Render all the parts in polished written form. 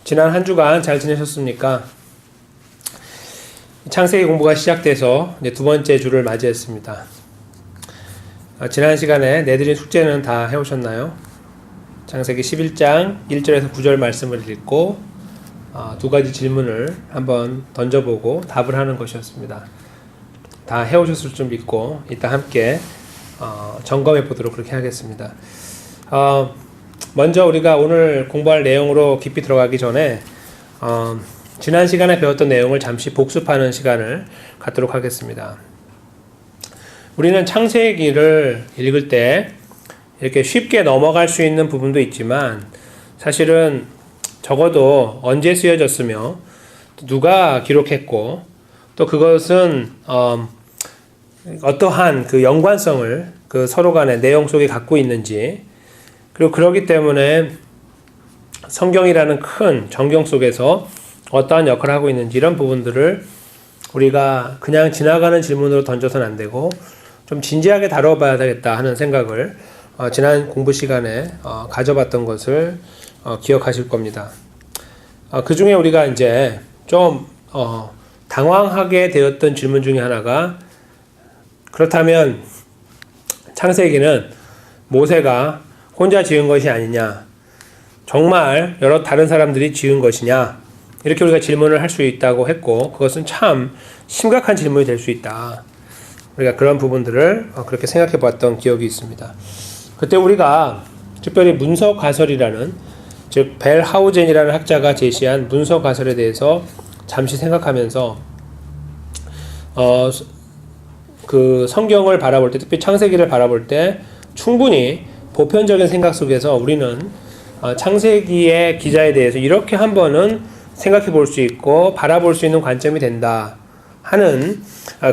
지난 한 주간 잘 지내셨습니까? 창세기 공부가 시작돼서 이제 두 번째 주를 맞이했습니다. 지난 시간에 내드린 숙제는 다 해오셨나요? 창세기 11장 1절에서 9절 말씀을 읽고 두 가지 질문을 한번 던져보고 답을 하는 것이었습니다. 다 해오셨을 줄 믿고 이따 함께 점검해 보도록 그렇게 하겠습니다. 먼저 우리가 오늘 공부할 내용으로 깊이 들어가기 전에 지난 시간에 배웠던 내용을 잠시 복습하는 시간을 갖도록 하겠습니다. 우리는 창세기를 읽을 때 이렇게 쉽게 넘어갈 수 있는 부분도 있지만 사실은 적어도 언제 쓰여졌으며 누가 기록했고 또 그것은 어떠한 그 연관성을 그 서로 간의 내용 속에 갖고 있는지, 그리고 그렇기 때문에 성경이라는 큰 정경 속에서 어떠한 역할을 하고 있는지, 이런 부분들을 우리가 그냥 지나가는 질문으로 던져서는 안 되고 좀 진지하게 다뤄봐야 되겠다 하는 생각을 지난 공부 시간에 가져봤던 것을 기억하실 겁니다. 그 중에 우리가 이제 좀 당황하게 되었던 질문 중에 하나가, 그렇다면 창세기는 모세가 혼자 지은 것이 아니냐, 정말 여러 다른 사람들이 지은 것이냐, 이렇게 우리가 질문을 할 수 있다고 했고, 그것은 참 심각한 질문이 될 수 있다. 우리가 그런 부분들을 그렇게 생각해 봤던 기억이 있습니다. 그때 우리가 특별히 문서 가설이라는, 즉 벨하우젠이라는 학자가 제시한 문서 가설에 대해서 잠시 생각하면서 그 성경을 바라볼 때, 특히 창세기를 바라볼 때 충분히 보편적인 생각 속에서 우리는 창세기의 기자에 대해서 이렇게 한 번은 생각해 볼 수 있고 바라볼 수 있는 관점이 된다 하는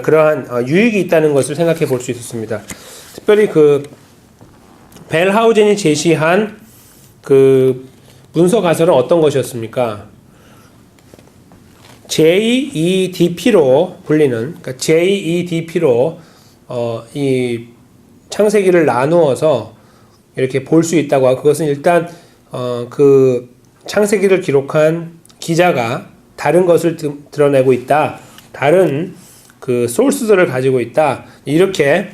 그러한 유익이 있다는 것을 생각해 볼 수 있었습니다. 특별히 그 벨하우젠이 제시한 그 문서 가설은 어떤 것이었습니까? JEDP로 불리는, 그러니까 JEDP로 이 창세기를 나누어서 이렇게 볼 수 있다고 하고, 그것은 일단 그 창세기를 기록한 기자가 다른 것을 드러내고 있다, 다른 그 소스들을 가지고 있다, 이렇게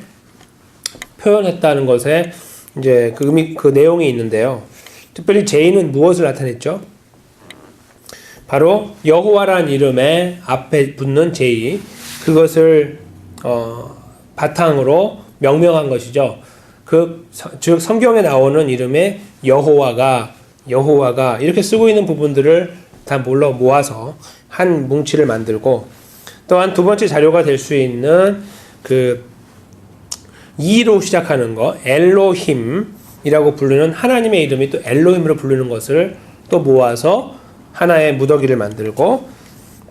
표현했다는 것에 이제 그 의미, 그 내용이 있는데요. 특별히 J는 무엇을 나타냈죠? 바로 여호와란 이름의 앞에 붙는 J, 그것을 바탕으로 명명한 것이죠. 즉 성경에 나오는 이름의 여호와가 이렇게 쓰고 있는 부분들을 다 모아서 한 뭉치를 만들고, 또한 두 번째 자료가 될 수 있는 그 이로 시작하는 거, 엘로힘이라고 부르는 하나님의 이름이 또 엘로힘으로 부르는 것을 또 모아서 하나의 무더기를 만들고,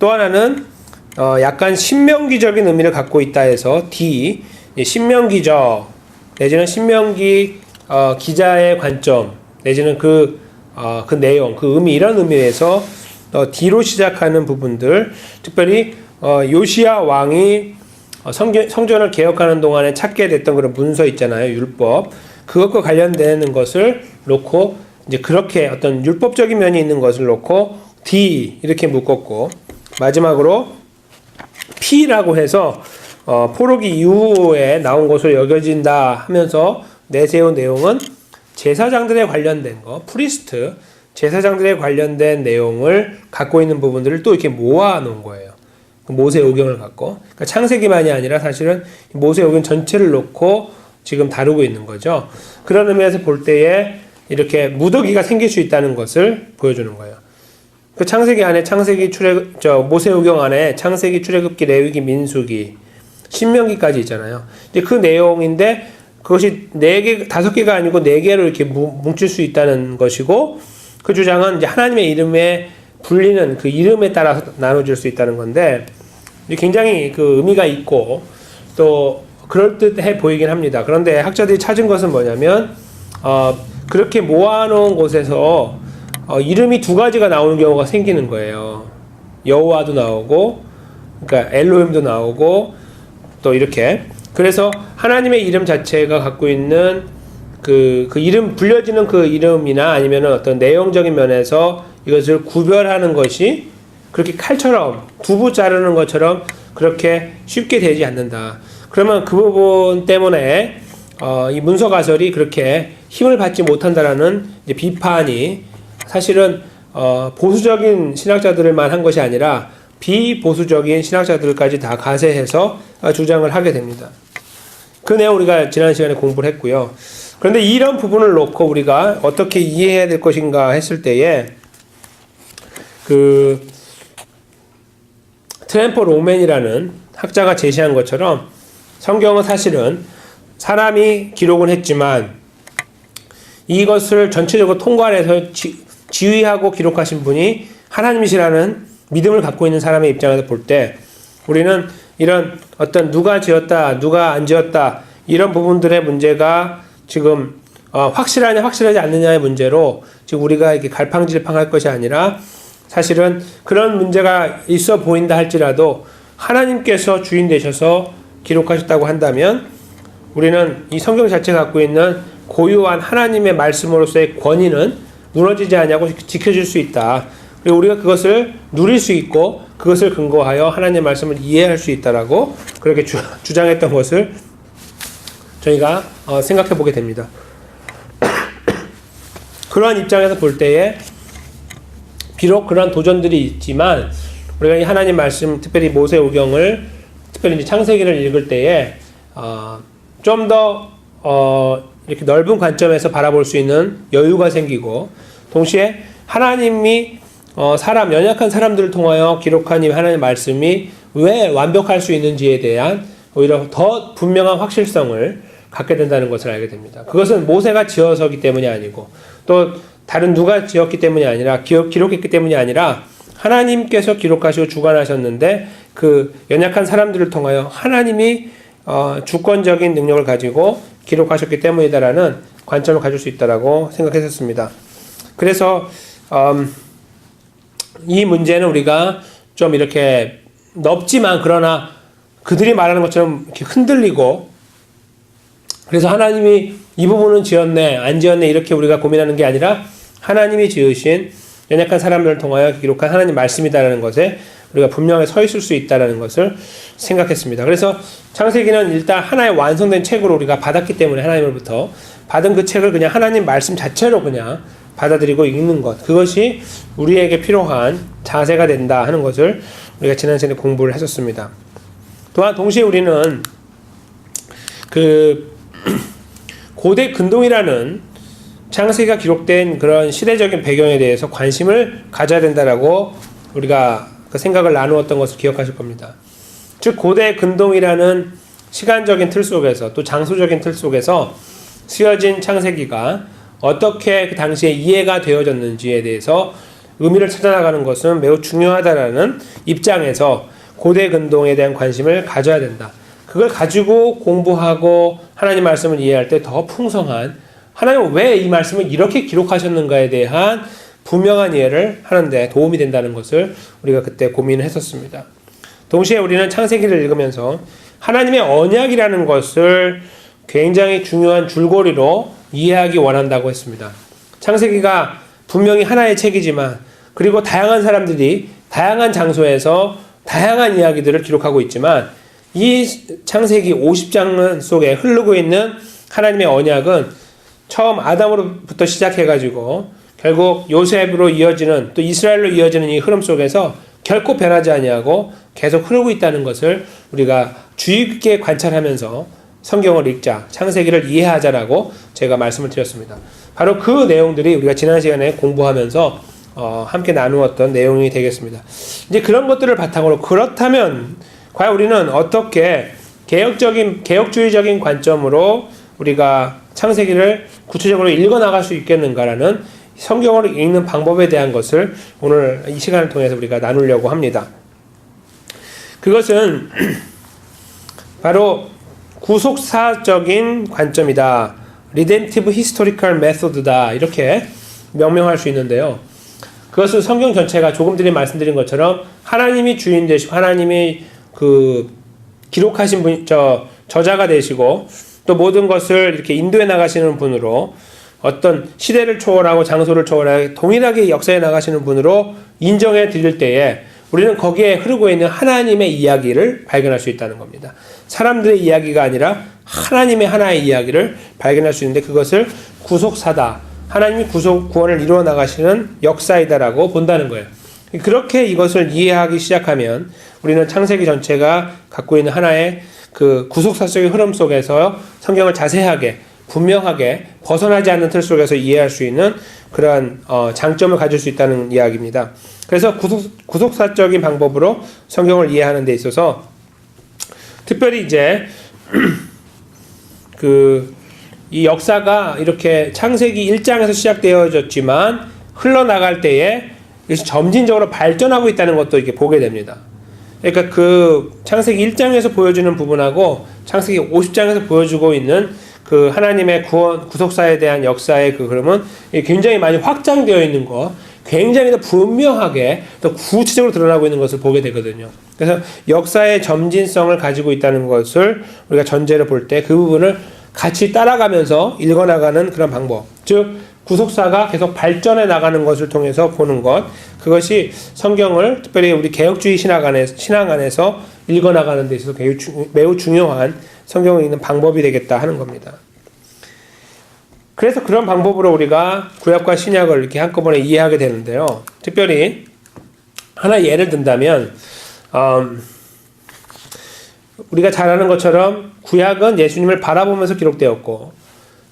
또 하나는 약간 신명기적인 의미를 갖고 있다 해서 D, 신명기적 내지는 신명기 기자의 관점 내지는 그 내용, 그 의미, 이런 의미에서 D로 시작하는 부분들, 특별히 요시야 왕이 성전을 개혁하는 동안에 찾게 됐던 그런 문서 있잖아요, 율법, 그것과 관련되는 것을 놓고 이제 그렇게 어떤 율법적인 면이 있는 것을 놓고 D 이렇게 묶었고, 마지막으로 P라고 해서 포로기 이후에 나온 것으로 여겨진다 하면서 내세운 내용은 제사장들에 관련된 거, 프리스트, 제사장들에 관련된 내용을 갖고 있는 부분들을 또 이렇게 모아놓은 거예요. 모세 오경을 갖고. 그러니까 창세기만이 아니라 사실은 모세 오경 전체를 놓고 지금 다루고 있는 거죠. 그런 의미에서 볼 때에 이렇게 무더기가 생길 수 있다는 것을 보여주는 거예요. 그 창세기 안에 모세 오경 안에 창세기, 출애굽기, 레위기, 민수기, 신명기까지 있잖아요. 이제 그 내용인데 그것이 5개가 아니고 4개로 이렇게 뭉칠 수 있다는 것이고, 그 주장은 이제 하나님의 이름에 불리는 그 이름에 따라서 나눠질 수 있다는 건데, 굉장히 그 의미가 있고 또 그럴듯해 보이긴 합니다. 그런데 학자들이 찾은 것은 뭐냐면 그렇게 모아놓은 곳에서 이름이 두 가지가 나오는 경우가 생기는 거예요. 여호와도 나오고, 그러니까 엘로힘도 나오고, 또 이렇게. 그래서 하나님의 이름 자체가 갖고 있는 그 이름, 불려지는 그 이름이나 아니면은 어떤 내용적인 면에서 이것을 구별하는 것이 그렇게 칼처럼 두부 자르는 것처럼 그렇게 쉽게 되지 않는다. 그러면 그 부분 때문에 이 문서 가설이 그렇게 힘을 받지 못한다라는 이제 비판이 사실은 보수적인 신학자들만 한 것이 아니라 비보수적인 신학자들까지 다 가세해서 주장을 하게 됩니다. 그 내용 우리가 지난 시간에 공부를 했고요. 그런데 이런 부분을 놓고 우리가 어떻게 이해해야 될 것인가 했을 때에 그 트램퍼 로맨이라는 학자가 제시한 것처럼 성경은 사실은 사람이 기록은 했지만 이것을 전체적으로 통괄해서 지휘하고 기록하신 분이 하나님이시라는 믿음을 갖고 있는 사람의 입장에서 볼 때 우리는 이런 어떤 누가 지었다, 누가 안 지었다 이런 부분들의 문제가 지금 확실하냐 확실하지 않느냐의 문제로 지금 우리가 이렇게 갈팡질팡할 것이 아니라 사실은 그런 문제가 있어 보인다 할지라도 하나님께서 주인 되셔서 기록하셨다고 한다면 우리는 이 성경 자체가 갖고 있는 고유한 하나님의 말씀으로서의 권위는 무너지지 않냐고 지켜줄 수 있다. 그리고 우리가 그것을 누릴 수 있고 그것을 근거하여 하나님의 말씀을 이해할 수 있다라고 그렇게 주장했던 것을 저희가 생각해 보게 됩니다. 그러한 입장에서 볼 때에 비록 그런 도전들이 있지만 우리가 이 하나님 말씀, 특별히 모세오경을 특별히 이제 창세기를 읽을 때에 좀 더 이렇게 넓은 관점에서 바라볼 수 있는 여유가 생기고 동시에 하나님이 연약한 사람들을 통하여 기록한 이 하나님의 말씀이 왜 완벽할 수 있는지에 대한 오히려 더 분명한 확실성을 갖게 된다는 것을 알게 됩니다. 그것은 모세가 지어서기 때문이 아니고 또 다른 누가 지었기 때문이 아니라 기록했기 때문이 아니라 하나님께서 기록하시고 주관하셨는데 그 연약한 사람들을 통하여 하나님이 주권적인 능력을 가지고 기록하셨기 때문이다라는 관점을 가질 수 있다라고 생각했었습니다. 그래서 이 문제는 우리가 좀 이렇게 넓지만 그러나 그들이 말하는 것처럼 이렇게 흔들리고 그래서 하나님이 이 부분은 지었네 안 지었네 이렇게 우리가 고민하는 게 아니라 하나님이 지으신 연약한 사람들을 통하여 기록한 하나님 말씀이다라는 것에 우리가 분명히 서 있을 수 있다라는 것을 생각했습니다. 그래서 창세기는 일단 하나의 완성된 책으로 우리가 받았기 때문에 하나님으로부터 받은 그 책을 그냥 하나님 말씀 자체로 그냥 받아들이고 읽는 것, 그것이 우리에게 필요한 자세가 된다 하는 것을 우리가 지난 시간에 공부를 했었습니다. 또한 동시에 우리는 그 고대 근동이라는 창세기가 기록된 그런 시대적인 배경에 대해서 관심을 가져야 된다라고 우리가 그 생각을 나누었던 것을 기억하실 겁니다. 즉 고대 근동이라는 시간적인 틀 속에서 또 장소적인 틀 속에서 쓰여진 창세기가 어떻게 그 당시에 이해가 되어졌는지에 대해서 의미를 찾아나가는 것은 매우 중요하다라는 입장에서 고대 근동에 대한 관심을 가져야 된다. 그걸 가지고 공부하고 하나님 말씀을 이해할 때 더 풍성한 하나님은 왜 이 말씀을 이렇게 기록하셨는가에 대한 분명한 이해를 하는데 도움이 된다는 것을 우리가 그때 고민을 했었습니다. 동시에 우리는 창세기를 읽으면서 하나님의 언약이라는 것을 굉장히 중요한 줄거리로 이해하기 원한다고 했습니다. 창세기가 분명히 하나의 책이지만 그리고 다양한 사람들이 다양한 장소에서 다양한 이야기들을 기록하고 있지만 이 창세기 50장 속에 흐르고 있는 하나님의 언약은 처음 아담으로부터 시작해가지고 결국 요셉으로 이어지는 또 이스라엘로 이어지는 이 흐름 속에서 결코 변하지 아니하고 계속 흐르고 있다는 것을 우리가 주의 깊게 관찰하면서 성경을 읽자, 창세기를 이해하자라고 제가 말씀을 드렸습니다. 바로 그 내용들이 우리가 지난 시간에 공부하면서 함께 나누었던 내용이 되겠습니다. 이제 그런 것들을 바탕으로 그렇다면 과연 우리는 어떻게 개혁주의적인 관점으로 우리가 창세기를 구체적으로 읽어나갈 수 있겠는가라는 성경을 읽는 방법에 대한 것을 오늘 이 시간을 통해서 우리가 나누려고 합니다. 그것은 바로 구속사적인 관점이다. Redemptive Historical Method다. 이렇게 명명할 수 있는데요. 그것은 성경 전체가 조금 전에 말씀드린 것처럼 하나님이 주인 되시고 하나님이 그 기록하신 분, 저자가 되시고 또 모든 것을 이렇게 인도해 나가시는 분으로 어떤 시대를 초월하고 장소를 초월하고 동일하게 역사에 나가시는 분으로 인정해 드릴 때에 우리는 거기에 흐르고 있는 하나님의 이야기를 발견할 수 있다는 겁니다. 사람들의 이야기가 아니라 하나님의 하나의 이야기를 발견할 수 있는데 그것을 구속사다. 하나님이 구원을 이루어 나가시는 역사이다라고 본다는 거예요. 그렇게 이것을 이해하기 시작하면 우리는 창세기 전체가 갖고 있는 하나의 그 구속사적인 흐름 속에서 성경을 자세하게 분명하게 벗어나지 않는 틀 속에서 이해할 수 있는 그러한 장점을 가질 수 있다는 이야기입니다. 그래서 구속사적인 방법으로 성경을 이해하는 데 있어서 특별히 이제 이 역사가 이렇게 창세기 1장에서 시작되어졌지만 흘러나갈 때에 이것이 점진적으로 발전하고 있다는 것도 이렇게 보게 됩니다. 그러니까 그 창세기 1장에서 보여주는 부분하고 창세기 50장에서 보여주고 있는 그 하나님의 구속사에 대한 역사의 그 흐름은 굉장히 많이 확장되어 있는 거, 굉장히 더 분명하게 더 구체적으로 드러나고 있는 것을 보게 되거든요. 그래서 역사의 점진성을 가지고 있다는 것을 우리가 전제로 볼 때 그 부분을 같이 따라가면서 읽어나가는 그런 방법, 즉 구속사가 계속 발전해 나가는 것을 통해서 보는 것, 그것이 성경을 특별히 우리 개혁주의 신앙 안에서 읽어나가는 데 있어서 매우 중요한 성경을 읽는 방법이 되겠다 하는 겁니다. 그래서 그런 방법으로 우리가 구약과 신약을 이렇게 한꺼번에 이해하게 되는데요. 특별히 하나 예를 든다면 우리가 잘 아는 것처럼 구약은 예수님을 바라보면서 기록되었고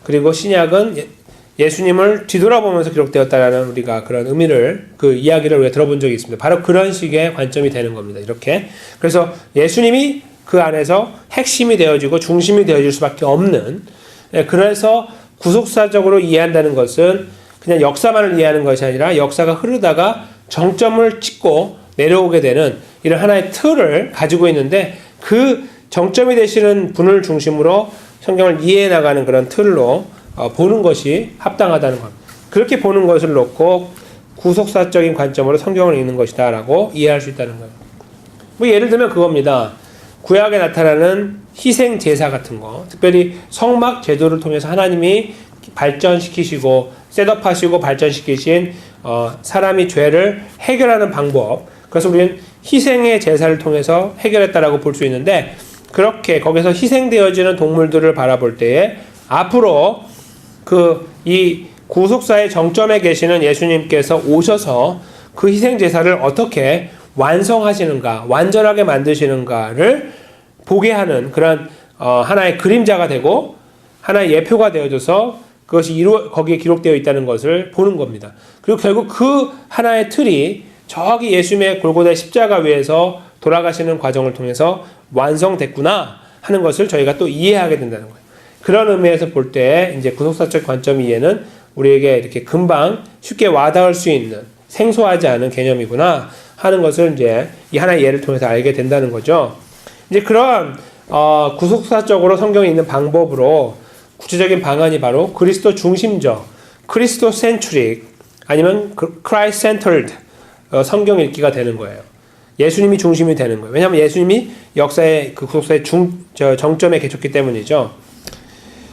그리고 신약은 예수님을 뒤돌아보면서 기록되었다라는 우리가 그런 의미를 그 이야기를 우리가 들어본 적이 있습니다. 바로 그런 식의 관점이 되는 겁니다. 이렇게 그래서 예수님이 그 안에서 핵심이 되어지고 중심이 되어질 수밖에 없는, 그래서 구속사적으로 이해한다는 것은 그냥 역사만을 이해하는 것이 아니라 역사가 흐르다가 정점을 찍고 내려오게 되는 이런 하나의 틀을 가지고 있는데 그 정점이 되시는 분을 중심으로 성경을 이해해 나가는 그런 틀로 보는 것이 합당하다는 것. 그렇게 보는 것을 놓고 구속사적인 관점으로 성경을 읽는 것이다 라고 이해할 수 있다는 거예요. 뭐 예를 들면 그겁니다. 구약에 나타나는 희생 제사 같은 거, 특별히 성막 제도를 통해서 하나님이 발전시키시고 셋업하시고 발전시키신 사람이 죄를 해결하는 방법, 그래서 우리는 희생의 제사를 통해서 해결했다라고 볼 수 있는데, 그렇게 거기서 희생되어지는 동물들을 바라볼 때에 앞으로 이 구속사의 정점에 계시는 예수님께서 오셔서 그 희생 제사를 어떻게 완성하시는가, 완전하게 만드시는가를 보게 하는 그런 하나의 그림자가 되고 하나의 예표가 되어져서 그것이 거기에 기록되어 있다는 것을 보는 겁니다. 그리고 결국 그 하나의 틀이 저기 예수님의 골고다 십자가 위에서 돌아가시는 과정을 통해서 완성됐구나 하는 것을 저희가 또 이해하게 된다는 거예요. 그런 의미에서 볼 때 이제 구속사적 관점 이해는 우리에게 이렇게 금방 쉽게 와닿을 수 있는 생소하지 않은 개념이구나 하는 것을 이제 이 하나의 예를 통해서 알게 된다는 거죠. 이제 그런 구속사적으로 성경에 있는 방법으로 구체적인 방안이 바로 그리스도 중심적, 크리스토 센트릭 아니면 크라이스트 센터드 성경 읽기가 되는 거예요. 예수님이 중심이 되는 거예요. 왜냐하면 예수님이 역사의 그 구속사의 정점에 계셨기 때문이죠.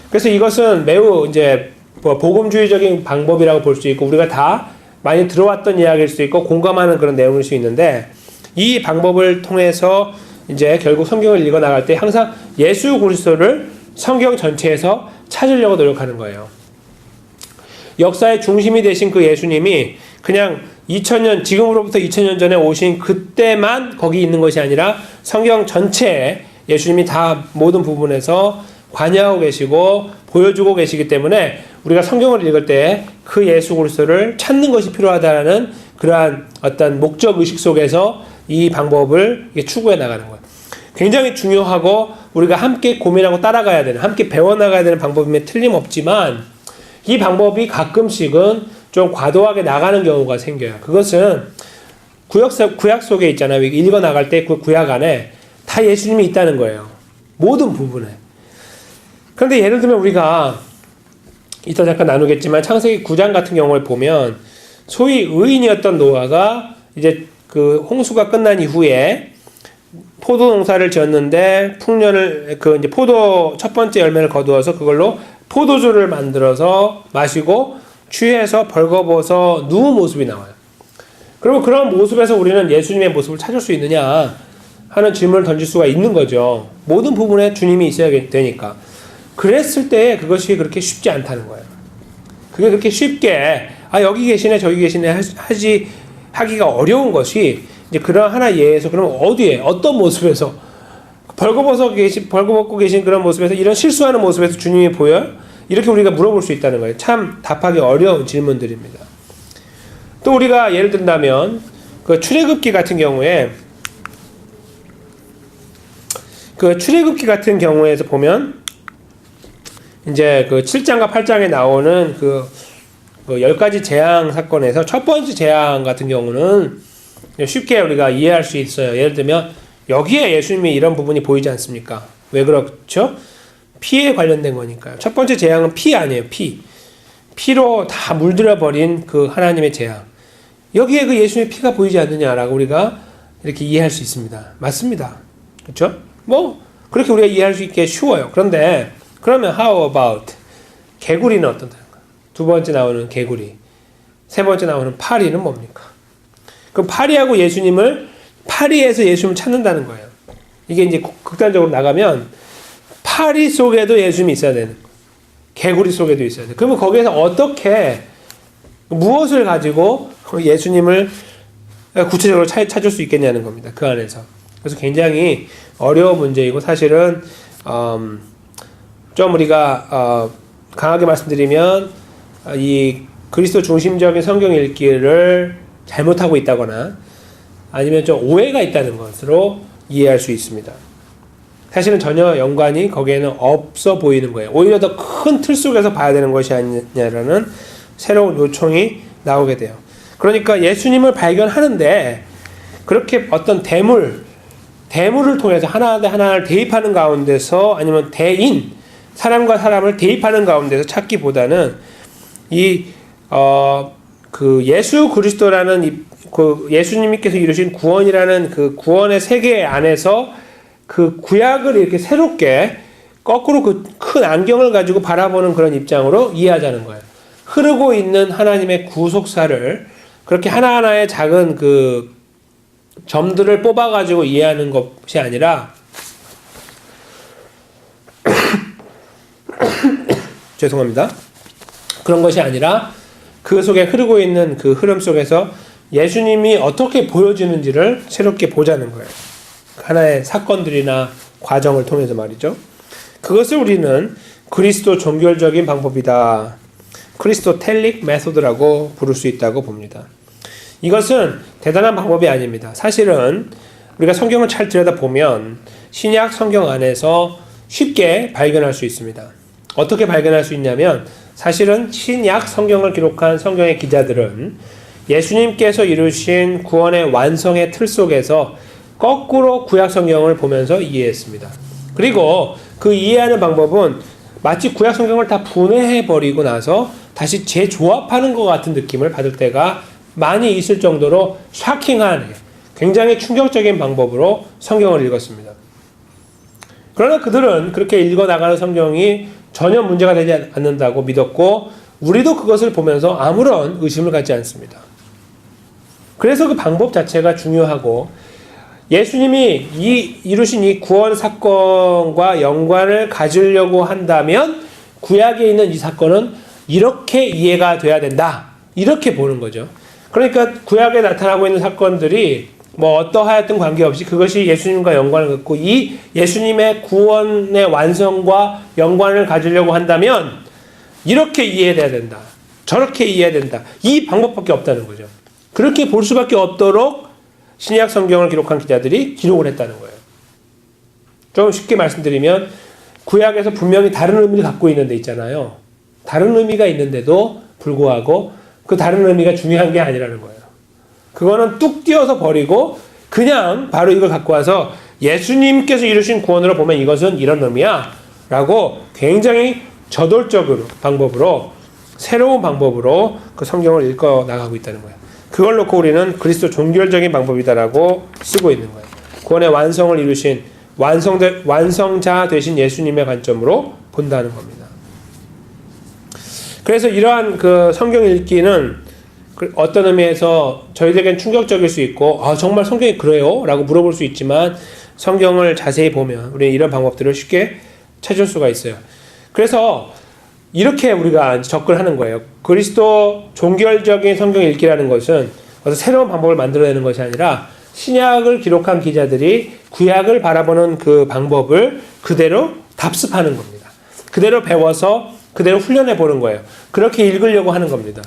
그래서 이것은 매우 이제 복음주의적인 방법이라고 볼 수 있고 우리가 다 많이 들어왔던 이야기일 수 있고 공감하는 그런 내용일 수 있는데, 이 방법을 통해서 이제 결국 성경을 읽어 나갈 때 항상 예수 그리스도를 성경 전체에서 찾으려고 노력하는 거예요. 역사의 중심이 되신 그 예수님이 그냥 2000년, 지금으로부터 2000년 전에 오신 그때만 거기 있는 것이 아니라 성경 전체에 예수님이 다 모든 부분에서 관여하고 계시고 보여주고 계시기 때문에 우리가 성경을 읽을 때 그 예수 그리스도를 찾는 것이 필요하다는 그러한 어떤 목적 의식 속에서 이 방법을 추구해 나가는 거예요. 굉장히 중요하고 우리가 함께 고민하고 따라가야 되는, 함께 배워나가야 되는 방법이면 틀림없지만 이 방법이 가끔씩은 좀 과도하게 나가는 경우가 생겨요. 그것은 구약 속에 있잖아요. 읽어 나갈 때 그 구약 안에 다 예수님이 있다는 거예요. 모든 부분에. 그런데 예를 들면 우리가 이따 잠깐 나누겠지만 창세기 9장 같은 경우를 보면 소위 의인이었던 노아가 이제 그 홍수가 끝난 이후에 포도 농사를 지었는데 풍년을 이제 포도 첫 번째 열매를 거두어서 그걸로 포도주를 만들어서 마시고 취해서 벌거벗어 누운 모습이 나와요. 그러면 그런 모습에서 우리는 예수님의 모습을 찾을 수 있느냐 하는 질문을 던질 수가 있는 거죠. 모든 부분에 주님이 있어야 되니까. 그랬을 때 그것이 그렇게 쉽지 않다는 거예요. 그게 그렇게 쉽게 여기 계시네 저기 계시네 하기가 어려운 것이 이제 그런 하나 예에서 그럼 어디에 어떤 모습에서 벌거벗고 계신 그런 모습에서 이런 실수하는 모습에서 주님이 보여요? 이렇게 우리가 물어볼 수 있다는 거예요. 참 답하기 어려운 질문들입니다. 또 우리가 예를 든다면 그 출애굽기 같은 경우에서 보면 이제 그 7장과 8장에 나오는 그 10가지 재앙 사건에서 첫 번째 재앙 같은 경우는 쉽게 우리가 이해할 수 있어요. 예를 들면 여기에 예수님이 이런 부분이 보이지 않습니까? 왜 그렇죠? 피에 관련된 거니까요. 첫 번째 재앙은 피 아니에요. 피로 다 물들어 버린 그 하나님의 재앙. 여기에 그 예수님의 피가 보이지 않느냐라고 우리가 이렇게 이해할 수 있습니다. 맞습니다. 그렇죠? 그렇게 우리가 이해할 수 있게 쉬워요. 그런데 그러면 how about 개구리는 어떤가? 두 번째 나오는 개구리, 세 번째 나오는 파리는 뭡니까? 그럼 파리에서 예수님을 찾는다는 거예요. 이게 이제 극단적으로 나가면 파리 속에도 예수님이 있어야 되는 거예요. 개구리 속에도 있어야 돼요. 그러면 거기에서 어떻게 무엇을 가지고 예수님을 구체적으로 찾을 수 있겠냐는 겁니다. 그 안에서. 그래서 굉장히 어려운 문제이고 사실은 좀 우리가 강하게 말씀드리면 이 그리스도 중심적인 성경 읽기를 잘못하고 있다거나 아니면 좀 오해가 있다는 것으로 이해할 수 있습니다. 사실은 전혀 연관이 거기에는 없어 보이는 거예요. 오히려 더 큰 틀 속에서 봐야 되는 것이 아니냐라는 새로운 요청이 나오게 돼요. 그러니까 예수님을 발견하는데 그렇게 어떤 대물을 통해서 하나 대 하나를 대입하는 가운데서 아니면 사람과 사람을 대입하는 가운데서 찾기보다는 그 예수 그리스도라는 그 예수님께서 이루신 구원이라는 그 구원의 세계 안에서 그 구약을 이렇게 새롭게 거꾸로 그 큰 안경을 가지고 바라보는 그런 입장으로 이해하자는 거예요. 흐르고 있는 하나님의 구속사를 그렇게 하나하나의 작은 그 점들을 뽑아가지고 이해하는 것이 아니라 죄송합니다. 그런 것이 아니라 그 속에 흐르고 있는 그 흐름 속에서 예수님이 어떻게 보여지는지를 새롭게 보자는 거예요. 하나의 사건들이나 과정을 통해서 말이죠. 그것을 우리는 그리스도 종결적인 방법이다. 크리스토텔릭 메소드라고 부를 수 있다고 봅니다. 이것은 대단한 방법이 아닙니다. 사실은 우리가 성경을 잘 들여다보면 신약 성경 안에서 쉽게 발견할 수 있습니다. 어떻게 발견할 수 있냐면 사실은 신약 성경을 기록한 성경의 기자들은 예수님께서 이루신 구원의 완성의 틀 속에서 거꾸로 구약 성경을 보면서 이해했습니다. 그리고 그 이해하는 방법은 마치 구약 성경을 다 분해해버리고 나서 다시 재조합하는 것 같은 느낌을 받을 때가 많이 있을 정도로 샤킹한 굉장히 충격적인 방법으로 성경을 읽었습니다. 그러나 그들은 그렇게 읽어나가는 성경이 전혀 문제가 되지 않는다고 믿었고 우리도 그것을 보면서 아무런 의심을 갖지 않습니다. 그래서 그 방법 자체가 중요하고 예수님이 이루신 이 구원 사건과 연관을 가지려고 한다면 구약에 있는 이 사건은 이렇게 이해가 돼야 된다. 이렇게 보는 거죠. 그러니까 구약에 나타나고 있는 사건들이 어떠하였든 관계없이 그것이 예수님과 연관을 갖고 이 예수님의 구원의 완성과 연관을 가지려고 한다면 이렇게 이해돼야 된다. 저렇게 이해해야 된다. 이 방법밖에 없다는 거죠. 그렇게 볼 수밖에 없도록 신약 성경을 기록한 기자들이 기록을 했다는 거예요. 좀 쉽게 말씀드리면 구약에서 분명히 다른 의미를 갖고 있는 데 있잖아요. 다른 의미가 있는데도 불구하고 그 다른 의미가 중요한 게 아니라는 거예요. 그거는 뚝 띄어서 버리고 그냥 바로 이걸 갖고 와서 예수님께서 이루신 구원으로 보면 이것은 이런 의미야 라고 굉장히 저돌적으로 방법으로 새로운 방법으로 그 성경을 읽어 나가고 있다는 거예요. 그걸 놓고 우리는 그리스도 종결적인 방법이다라고 쓰고 있는 거예요. 구원의 완성을 이루신 완성자 되신 예수님의 관점으로 본다는 겁니다. 그래서 이러한 그 성경 읽기는 어떤 의미에서 저희들에겐 충격적일 수 있고, 아, 정말 성경이 그래요? 라고 물어볼 수 있지만, 성경을 자세히 보면 우리는 이런 방법들을 쉽게 찾을 수가 있어요. 그래서 이렇게 우리가 접근하는 거예요. 그리스도 종결적인 성경 읽기라는 것은 어떤 새로운 방법을 만들어내는 것이 아니라 신약을 기록한 기자들이 구약을 바라보는 그 방법을 그대로 답습하는 겁니다. 그대로 배워서 그대로 훈련해 보는 거예요. 그렇게 읽으려고 하는 겁니다.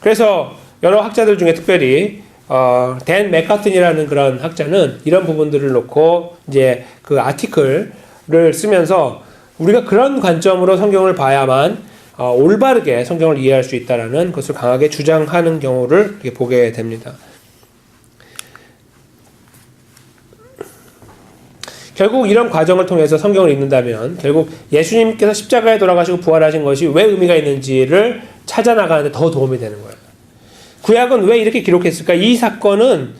그래서 여러 학자들 중에 특별히 댄 맥카튼이라는 그런 학자는 이런 부분들을 놓고 이제 그 아티클을 쓰면서 우리가 그런 관점으로 성경을 봐야만 올바르게 성경을 이해할 수 있다라는 것을 강하게 주장하는 경우를 이렇게 보게 됩니다. 결국 이런 과정을 통해서 성경을 읽는다면 결국 예수님께서 십자가에 돌아가시고 부활하신 것이 왜 의미가 있는지를 찾아나가는데 더 도움이 되는 거예요. 구약은 왜 이렇게 기록했을까? 이 사건은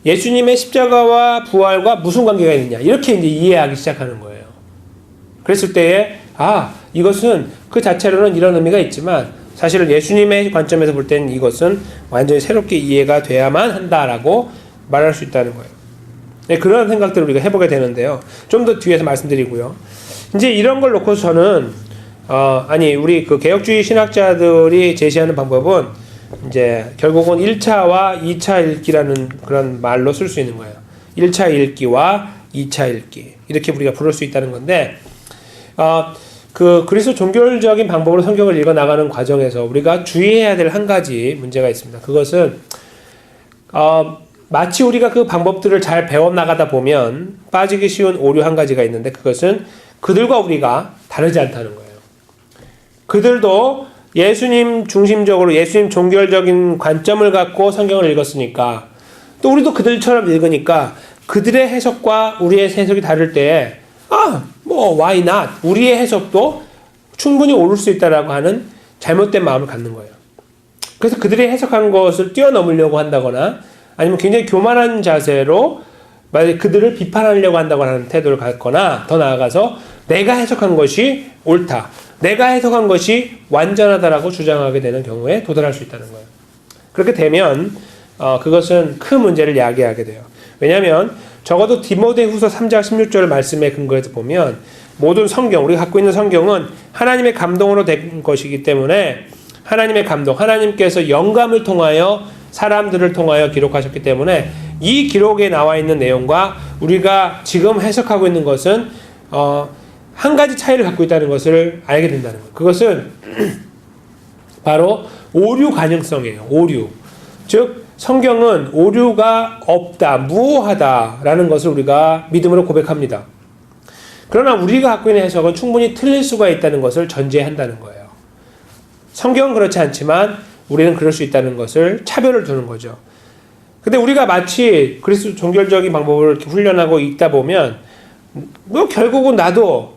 예수님의 십자가와 부활과 무슨 관계가 있느냐? 이렇게 이제 이해하기 시작하는 거예요. 그랬을 때에 이것은 그 자체로는 이런 의미가 있지만 사실은 예수님의 관점에서 볼 때는 이것은 완전히 새롭게 이해가 돼야만 한다라고 말할 수 있다는 거예요. 네, 그런 생각들을 우리가 해보게 되는데요. 좀 더 뒤에서 말씀드리고요. 이제 이런 걸 놓고 저는 우리 그 개혁주의 신학자들이 제시하는 방법은 이제 결국은 1차와 2차 읽기라는 그런 말로 쓸 수 있는 거예요. 1차 읽기와 2차 읽기 이렇게 우리가 부를 수 있다는 건데 그 그리스도 종교적인 방법으로 성경을 읽어 나가는 과정에서 우리가 주의해야 될 한 가지 문제가 있습니다. 그것은 마치 우리가 그 방법들을 잘 배워 나가다 보면 빠지기 쉬운 오류 한 가지가 있는데 그것은 그들과 우리가 다르지 않다는 거예요. 그들도 예수님 중심적으로 예수님 종교적인 관점을 갖고 성경을 읽었으니까 또 우리도 그들처럼 읽으니까 그들의 해석과 우리의 해석이 다를 때에 why not? 우리의 해석도 충분히 옳을 수 있다라고 하는 잘못된 마음을 갖는 거예요. 그래서 그들이 해석한 것을 뛰어넘으려고 한다거나 아니면 굉장히 교만한 자세로 만약에 그들을 비판하려고 한다고 하는 태도를 갖거나 더 나아가서 내가 해석한 것이 옳다. 내가 해석한 것이 완전하다라고 주장하게 되는 경우에 도달할 수 있다는 거예요. 그렇게 되면 그것은 큰 문제를 야기하게 돼요. 왜냐하면 적어도 디모데후서 3장 16절 말씀에 근거해서 보면 모든 성경, 우리가 갖고 있는 성경은 하나님의 감동으로 된 것이기 때문에 하나님의 감동, 하나님께서 영감을 통하여 사람들을 통하여 기록하셨기 때문에 이 기록에 나와 있는 내용과 우리가 지금 해석하고 있는 것은 한 가지 차이를 갖고 있다는 것을 알게 된다는 거예요. 그것은 바로 오류 가능성이에요. 오류. 즉 성경은 오류가 없다, 무오하다라는 것을 우리가 믿음으로 고백합니다. 그러나 우리가 갖고 있는 해석은 충분히 틀릴 수가 있다는 것을 전제한다는 거예요. 성경은 그렇지 않지만 우리는 그럴 수 있다는 것을 차별을 두는 거죠. 근데 우리가 마치 그리스도 종교적인 방법을 이렇게 훈련하고 있다 보면 결국은 나도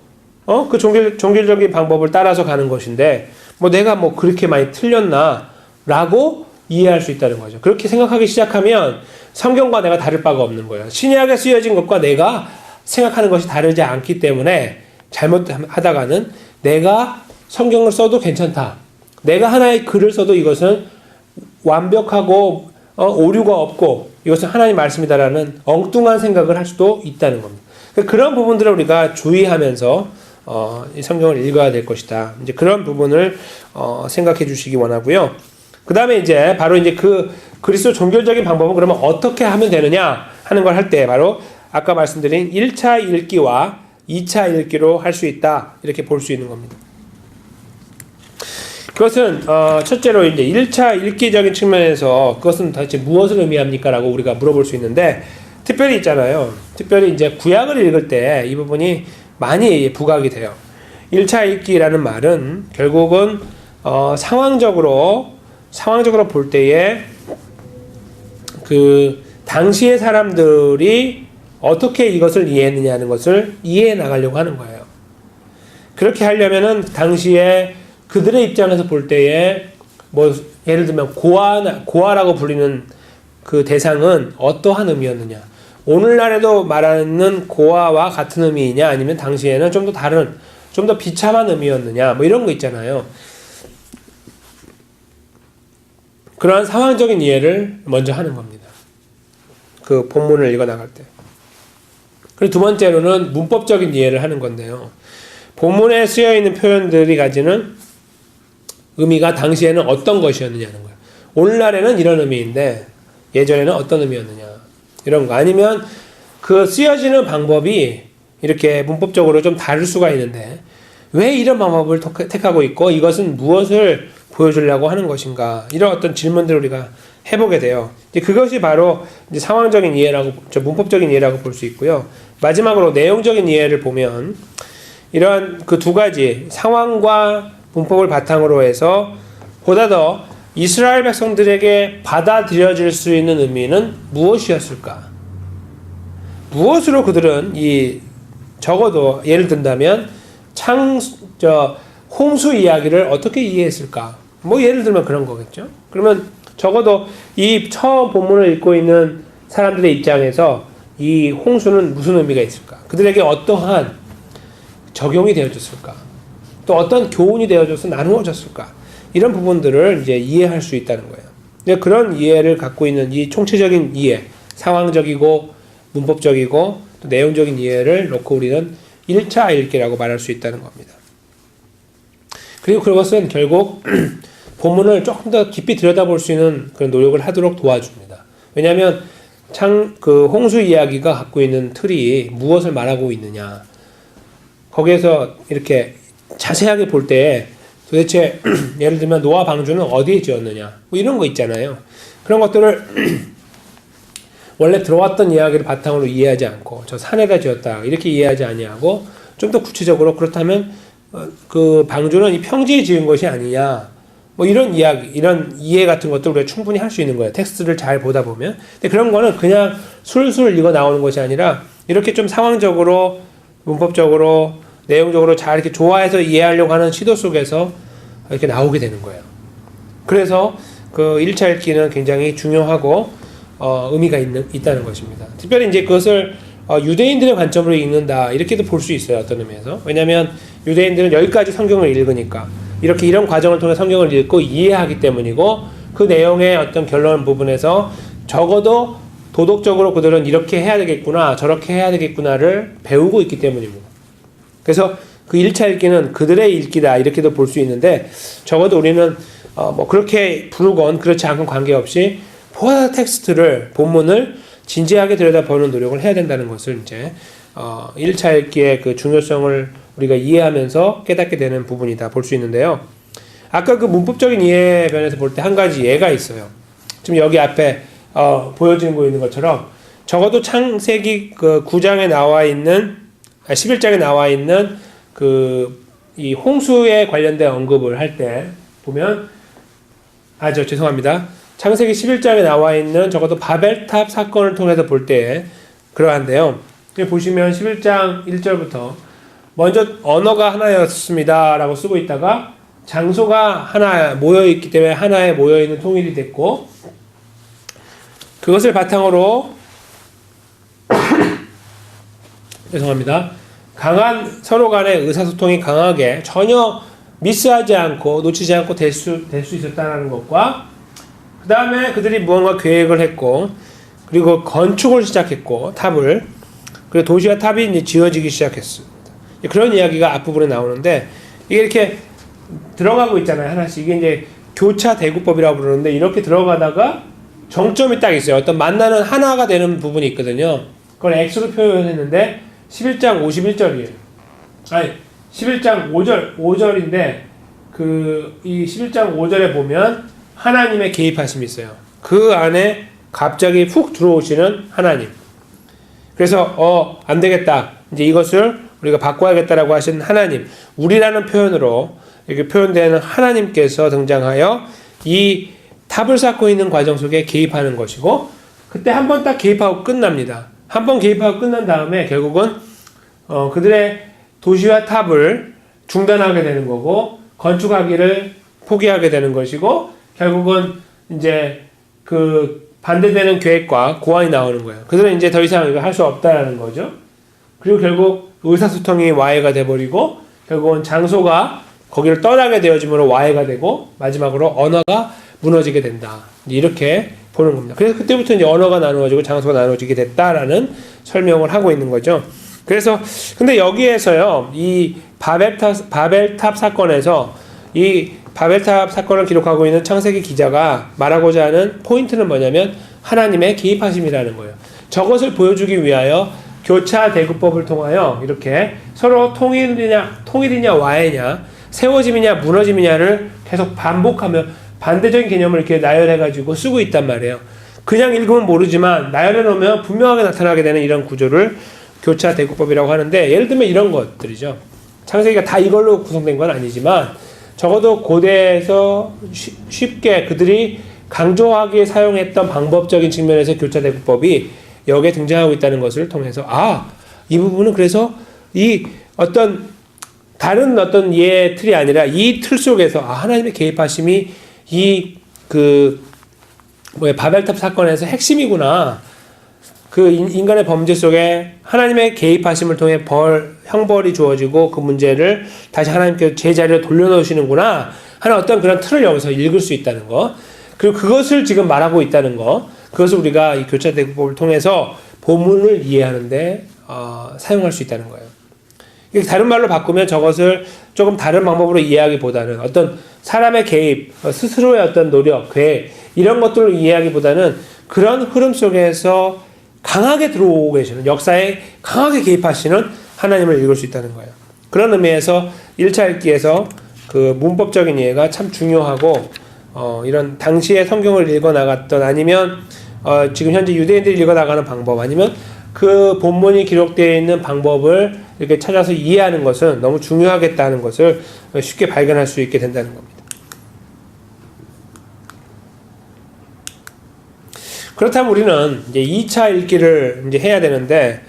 그 종교적인 방법을 따라서 가는 것인데 내가 그렇게 많이 틀렸나 라고 이해할 수 있다는 거죠. 그렇게 생각하기 시작하면 성경과 내가 다를 바가 없는 거예요. 신약에 쓰여진 것과 내가 생각하는 것이 다르지 않기 때문에 잘못하다가는 내가 성경을 써도 괜찮다. 내가 하나의 글을 써도 이것은 완벽하고 오류가 없고 이것은 하나님 말씀이다라는 엉뚱한 생각을 할 수도 있다는 겁니다. 그런 부분들을 우리가 주의하면서 이 성경을 읽어야 될 것이다. 이제 그런 부분을 생각해 주시기 원하고요. 그 다음에 이제 바로 이제 그 그리스도 종교적인 방법은 그러면 어떻게 하면 되느냐 하는 걸 할 때 바로 아까 말씀드린 1차 읽기와 2차 읽기로 할 수 있다. 이렇게 볼 수 있는 겁니다. 그것은 첫째로 이제 1차 읽기적인 측면에서 그것은 도대체 무엇을 의미합니까? 라고 우리가 물어볼 수 있는데 특별히 있잖아요. 특별히 이제 구약을 읽을 때 이 부분이 많이 부각이 돼요. 1차 읽기라는 말은 결국은 상황적으로 볼 때에 그 당시의 사람들이 어떻게 이것을 이해했느냐는 것을 이해해 나가려고 하는 거예요. 그렇게 하려면은 당시에 그들의 입장에서 볼 때에 예를 들면 고아라고 불리는 그 대상은 어떠한 의미였느냐. 오늘날에도 말하는 고아와 같은 의미이냐 아니면 당시에는 좀 더 다른 좀 더 비참한 의미였느냐 이런 거 있잖아요. 그러한 상황적인 이해를 먼저 하는 겁니다. 그 본문을 읽어 나갈 때. 그리고 두 번째로는 문법적인 이해를 하는 건데요. 본문에 쓰여 있는 표현들이 가지는 의미가 당시에는 어떤 것이었느냐는 거예요. 오늘날에는 이런 의미인데 예전에는 어떤 의미였느냐 이런 거. 아니면 그 쓰여지는 방법이 이렇게 문법적으로 좀 다를 수가 있는데 왜 이런 방법을 택하고 있고 이것은 무엇을 보여주려고 하는 것인가, 이런 어떤 질문들을 우리가 해보게 돼요. 이제 그것이 바로 이제 상황적인 이해라고, 문법적인 이해라고 볼 수 있고요. 마지막으로 내용적인 이해를 보면 이러한 그 두 가지 상황과 문법을 바탕으로 해서 보다 더 이스라엘 백성들에게 받아들여질 수 있는 의미는 무엇이었을까? 무엇으로 그들은 적어도 예를 든다면 홍수 이야기를 어떻게 이해했을까? 뭐 예를 들면 그런 거겠죠. 그러면 적어도 이 처음 본문을 읽고 있는 사람들의 입장에서 이 홍수는 무슨 의미가 있을까? 그들에게 어떠한 적용이 되어졌을까? 또 어떤 교훈이 되어져서 나누어졌을까? 이런 부분들을 이제 이해할 수 있다는 거예요. 그런 이해를 갖고 있는 이 총체적인 이해, 상황적이고 문법적이고 또 내용적인 이해를 놓고 우리는 1차 읽기라고 말할 수 있다는 겁니다. 그리고 그것은 결국 본문을 조금 더 깊이 들여다볼 수 있는 그런 노력을 하도록 도와줍니다. 왜냐하면 그 홍수 이야기가 갖고 있는 틀이 무엇을 말하고 있느냐, 거기에서 이렇게 자세하게 볼 때 도대체 예를 들면 노아 방주는 어디에 지었느냐 뭐 이런 거 있잖아요. 그런 것들을 원래 들어왔던 이야기를 바탕으로 이해하지 않고 저 산에다 지었다 이렇게 이해하지 아니하고 좀 더 구체적으로 그렇다면 그 방주는 이 평지에 지은 것이 아니냐 뭐 이런 이야기, 이런 이해 같은 것도 우리가 충분히 할 수 있는 거예요. 텍스트를 잘 보다 보면. 근데 그런 거는 그냥 술술 읽어 나오는 것이 아니라 이렇게 좀 상황적으로 문법적으로 내용적으로 잘 이렇게 좋아해서 이해하려고 하는 시도 속에서 이렇게 나오게 되는 거예요. 그래서 그 1차 읽기는 굉장히 중요하고 의미가 있다는 것입니다. 특별히 이제 그것을 유대인들의 관점으로 읽는다 이렇게도 볼 수 있어요. 어떤 의미에서. 왜냐하면 유대인들은 여기까지 성경을 읽으니까 이렇게 이런 과정을 통해 성경을 읽고 이해하기 때문이고 그 내용의 어떤 결론 부분에서 적어도 도덕적으로 그들은 이렇게 해야 되겠구나 저렇게 해야 되겠구나를 배우고 있기 때문입니다. 그래서 그 1차 읽기는 그들의 읽기다 이렇게도 볼 수 있는데 적어도 우리는 뭐 그렇게 부르건 그렇지 않건 관계없이 보아 텍스트를 본문을 진지하게 들여다보는 노력을 해야 된다는 것을 이제 1차 읽기의 그 중요성을 우리가 이해하면서 깨닫게 되는 부분이다 볼 수 있는데요. 아까 그 문법적인 이해 면에서 볼 때 한 가지 예가 있어요. 지금 여기 앞에 보여지고 있는 것처럼 적어도 창세기 그 9장에 나와 있는 11장에 나와 있는 그 이 홍수에 관련된 언급을 할 때 보면 죄송합니다. 창세기 11장에 나와 있는 적어도 바벨탑 사건을 통해서 볼 때 그러한데요. 여기 보시면 11장 1절부터 먼저 언어가 하나였습니다 라고 쓰고 있다가 장소가 하나 모여있기 때문에 하나에 모여있는 통일이 됐고 그것을 바탕으로 죄송합니다. 강한 서로 간의 의사소통이 강하게 전혀 미스하지 않고 놓치지 않고 될 수 있었다는 것과 그 다음에 그들이 무언가 계획을 했고 그리고 건축을 시작했고 탑을 그리고 도시와 탑이 이제 지어지기 시작했습니다. 그런 이야기가 앞부분에 나오는데 이게 이렇게 들어가고 있잖아요. 하나씩. 이게 이제 교차 대구법이라고 부르는데 이렇게 들어가다가 정점이 딱 있어요. 어떤 만나는 하나가 되는 부분이 있거든요. 그걸 X로 표현했는데 11장 51절이에요. 아니 11장 5절인데 이 11장 5절에 보면 하나님의 개입하심이 있어요. 그 안에 갑자기 훅 들어오시는 하나님. 그래서 안 되겠다. 이제 이것을 우리가 바꿔야겠다라고 하신 하나님. 우리라는 표현으로 이렇게 표현되는 하나님께서 등장하여 이 탑을 쌓고 있는 과정 속에 개입하는 것이고 그때 한 번 딱 개입하고 끝납니다. 한 번 개입하고 끝난 다음에 결국은 그들의 도시와 탑을 중단하게 되는 거고 건축하기를 포기하게 되는 것이고 결국은 이제 그 반대되는 계획과 고안이 나오는 거예요. 그들은 이제 더 이상 이거 할 수 없다라는 거죠. 그리고 결국 의사소통이 와해가 돼버리고 결국은 장소가 거기를 떠나게 되어짐으로 와해가 되고 마지막으로 언어가 무너지게 된다. 이렇게 보는 겁니다. 그래서 그때부터 이제 언어가 나누어지고 장소가 나누어지게 됐다라는 설명을 하고 있는 거죠. 그래서 근데 여기에서요, 이 바벨탑 사건에서 이 바벨탑 사건을 기록하고 있는 창세기 기자가 말하고자 하는 포인트는 뭐냐면 하나님의 개입하심이라는 거예요. 저것을 보여주기 위하여 교차 대구법을 통하여 이렇게 서로 통일이냐 와해냐, 세워짐이냐 무너짐이냐를 계속 반복하며 반대적인 개념을 이렇게 나열해가지고 쓰고 있단 말이에요. 그냥 읽으면 모르지만 나열해 놓으면 분명하게 나타나게 되는 이런 구조를 교차 대구법이라고 하는데, 예를 들면 이런 것들이죠. 창세기가 다 이걸로 구성된 건 아니지만 적어도 고대에서 쉽게 그들이 강조하게 사용했던 방법적인 측면에서 교차 대구법이 여기에 등장하고 있다는 것을 통해서 이 부분은 그래서 이 어떤 다른 어떤 이해의 틀이 아니라 이 틀 속에서 하나님의 개입하심이 바벨탑 사건에서 핵심이구나. 그 인간의 범죄 속에 하나님의 개입하심을 통해 형벌이 주어지고 그 문제를 다시 하나님께서 제자리로 돌려놓으시는구나 하는 어떤 그런 틀을 여기서 읽을 수 있다는 거. 그리고 그것을 지금 말하고 있다는 거. 그것을 우리가 이 교차 대구법을 통해서 본문을 이해하는데 사용할 수 있다는 거예요. 다른 말로 바꾸면 저것을 조금 다른 방법으로 이해하기보다는 어떤 사람의 개입, 스스로의 어떤 노력, 계획 이런 것들을 이해하기보다는 그런 흐름 속에서 강하게 들어오고 계시는, 역사에 강하게 개입하시는 하나님을 읽을 수 있다는 거예요. 그런 의미에서 1차 읽기에서 그 문법적인 이해가 참 중요하고 이런 당시에 성경을 읽어나갔던, 아니면 지금 현재 유대인들이 읽어나가는 방법, 아니면 그 본문이 기록되어 있는 방법을 이렇게 찾아서 이해하는 것은 너무 중요하겠다는 것을 쉽게 발견할 수 있게 된다는 겁니다. 그렇다면 우리는 이제 2차 읽기를 이제 해야 되는데,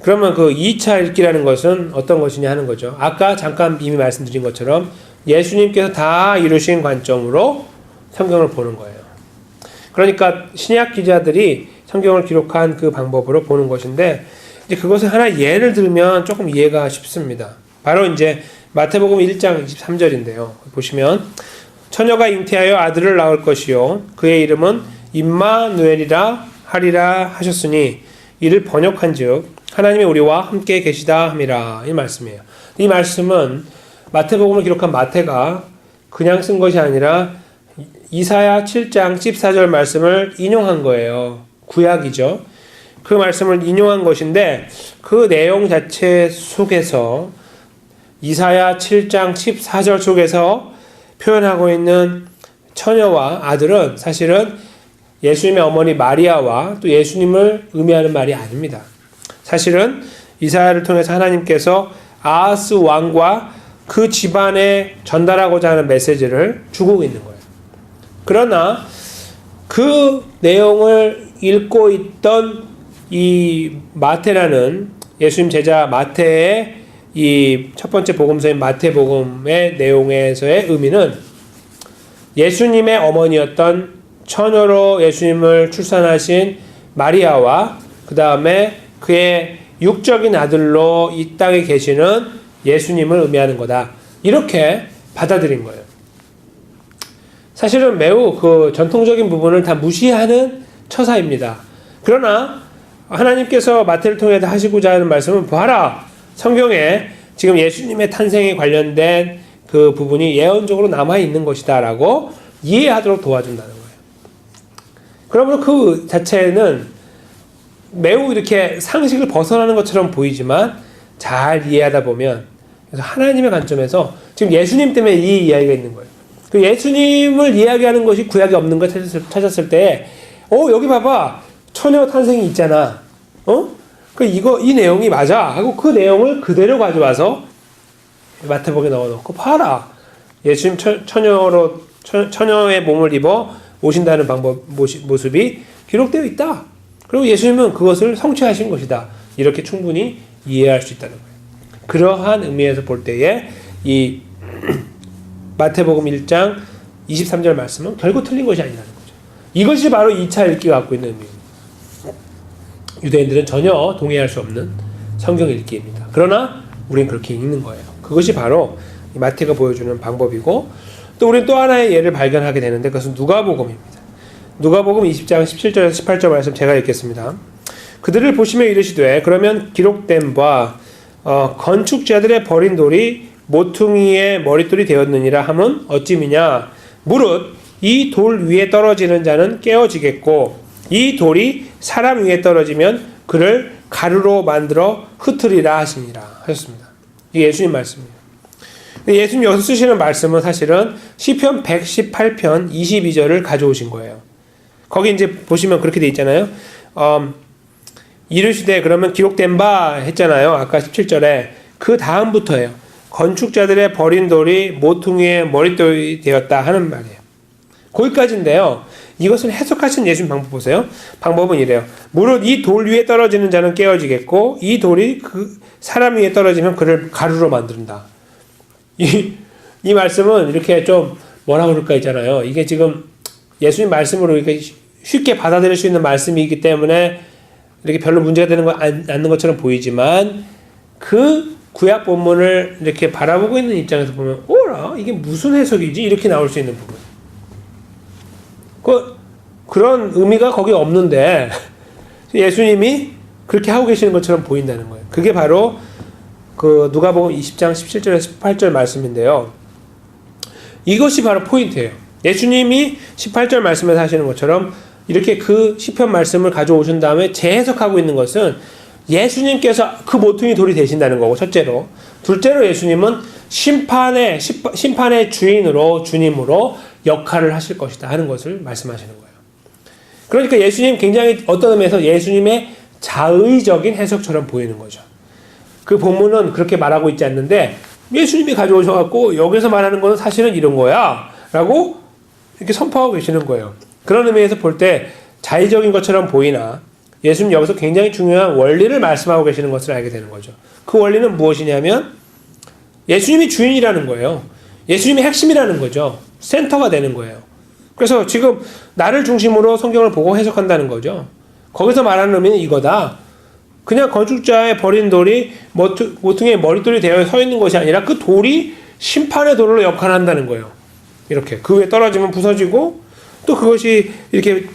그러면 그 2차 읽기라는 것은 어떤 것이냐 하는 거죠. 아까 잠깐 이미 말씀드린 것처럼 예수님께서 다 이루신 관점으로 성경을 보는 거예요. 그러니까 신약 기자들이 성경을 기록한 그 방법으로 보는 것인데, 이제 그것을 하나 예를 들면 조금 이해가 쉽습니다. 바로 이제 마태복음 1장 23절인데요. 보시면 처녀가 잉태하여 아들을 낳을 것이요 그의 이름은 임마누엘이라 하리라 하셨으니 이를 번역한즉 하나님이 우리와 함께 계시다 함이라, 이 말씀이에요. 이 말씀은 마태복음을 기록한 마태가 그냥 쓴 것이 아니라 이사야 7장 14절 말씀을 인용한 거예요. 구약이죠. 그 말씀을 인용한 것인데, 그 내용 자체 속에서 이사야 7장 14절 속에서 표현하고 있는 처녀와 아들은 사실은 예수님의 어머니 마리아와 또 예수님을 의미하는 말이 아닙니다. 사실은 이사야를 통해서 하나님께서 아하스 왕과 그 집안에 전달하고자 하는 메시지를 주고 있는 거예요. 그러나 그 내용을 읽고 있던 이 마태라는 예수님 제자 마태의 이 첫 번째 복음서인 마태복음의 내용에서의 의미는 예수님의 어머니였던 처녀로 예수님을 출산하신 마리아와 그 다음에 그의 육적인 아들로 이 땅에 계시는 예수님을 의미하는 거다. 이렇게 받아들인 거예요. 사실은 매우 그 전통적인 부분을 다 무시하는 처사입니다. 그러나 하나님께서 마태를 통해 하시고자 하는 말씀은 봐라, 성경에 지금 예수님의 탄생에 관련된 그 부분이 예언적으로 남아있는 것이다 라고 이해하도록 도와준다는 거예요. 그러므로 그 자체는 매우 이렇게 상식을 벗어나는 것처럼 보이지만 잘 이해하다 보면, 그래서 하나님의 관점에서 지금 예수님 때문에 이 이야기가 있는 거예요. 그 예수님을 이야기하는 것이 구약에 없는 걸 찾았을 때, 여기 봐봐, 처녀 탄생이 있잖아. 이 내용이 맞아 하고 그 내용을 그대로 가져와서 마태복음에 넣어놓고 봐라, 예수님 처녀의 몸을 입어 오신다는 모습이 기록되어 있다. 그리고 예수님은 그것을 성취하신 것이다. 이렇게 충분히 이해할 수 있다는 거예요. 그러한 의미에서 볼 때에 이 마태복음 1장 23절 말씀은 결국 틀린 것이 아니라는 거죠. 이것이 바로 2차 읽기가 갖고 있는 의미입니다. 유대인들은 전혀 동의할 수 없는 성경 읽기입니다. 그러나 우리는 그렇게 읽는 거예요. 그것이 바로 마태가 보여주는 방법이고, 또 우리는 또 하나의 예를 발견하게 되는데 그것은 누가복음입니다. 누가복음 20장 17절에서 18절 말씀 제가 읽겠습니다. 그들을 보시며 이르시되 그러면 기록된 바 건축자들의 버린 돌이 모퉁이의 머릿돌이 되었느니라 함은 어찌미냐 무릇 이 돌 위에 떨어지는 자는 깨어지겠고 이 돌이 사람 위에 떨어지면 그를 가루로 만들어 흩으리라 하시니라 하셨습니다. 이게 예수님 말씀이에요. 예수님 여기서 쓰시는 말씀은 사실은 시편 118편 22절을 가져오신 거예요. 거기 이제 보시면 그렇게 돼 있잖아요. 이르시되 그러면 기록된 바 했잖아요. 아까 17절에 그 다음부터예요. 건축자들의 버린 돌이 모퉁이의 머릿돌이 되었다 하는 말이에요. 거기까지인데요. 이것을 해석하신 예수님 방법 보세요. 방법은 이래요. 무릇 이 돌 위에 떨어지는 자는 깨어지겠고 이 돌이 그 사람 위에 떨어지면 그를 가루로 만든다. 이 말씀은 이렇게 좀 뭐라 그럴까 있잖아요. 이게 지금 예수님 말씀으로 이렇게 쉽게 받아들일 수 있는 말씀이기 때문에 이렇게 별로 문제가 되는 거 않는 것처럼 보이지만 그 구약 본문을 이렇게 바라보고 있는 입장에서 보면 오라 이게 무슨 해석이지 이렇게 나올 수 있는 부분. 그런 의미가 거기 없는데 예수님이 그렇게 하고 계시는 것처럼 보인다는 거예요. 그게 바로 그 누가복음 20장 17절에서 18절 말씀인데요. 이것이 바로 포인트예요. 예수님이 18절 말씀에서 하시는 것처럼 이렇게 그 시편 말씀을 가져오신 다음에 재해석하고 있는 것은 예수님께서 그 모퉁이 돌이 되신다는 거고 첫째로. 둘째로 예수님은 심판의 주인으로 주님으로 역할을 하실 것이다 하는 것을 말씀하시는 거예요. 그러니까 예수님 굉장히 어떤 의미에서 예수님의 자의적인 해석처럼 보이는 거죠. 그 본문은 그렇게 말하고 있지 않는데 예수님이 가져오셔갖고 여기서 말하는 것은 사실은 이런 거야 라고 이렇게 선포하고 계시는 거예요. 그런 의미에서 볼 때 자의적인 것처럼 보이나 예수님 여기서 굉장히 중요한 원리를 말씀하고 계시는 것을 알게 되는 거죠. 그 원리는 무엇이냐면 예수님이 주인이라는 거예요. 예수님이 핵심이라는 거죠. 센터가 되는 거예요. 그래서 지금 나를 중심으로 성경을 보고 해석한다는 거죠. 거기서 말하는 의미는 이거다. 그냥 건축자의 버린 돌이 모퉁이의 머릿돌이 되어 서 있는 것이 아니라 그 돌이 심판의 돌로 역할한다는 거예요. 이렇게 그 위에 떨어지면 부서지고 또 그것이 이렇게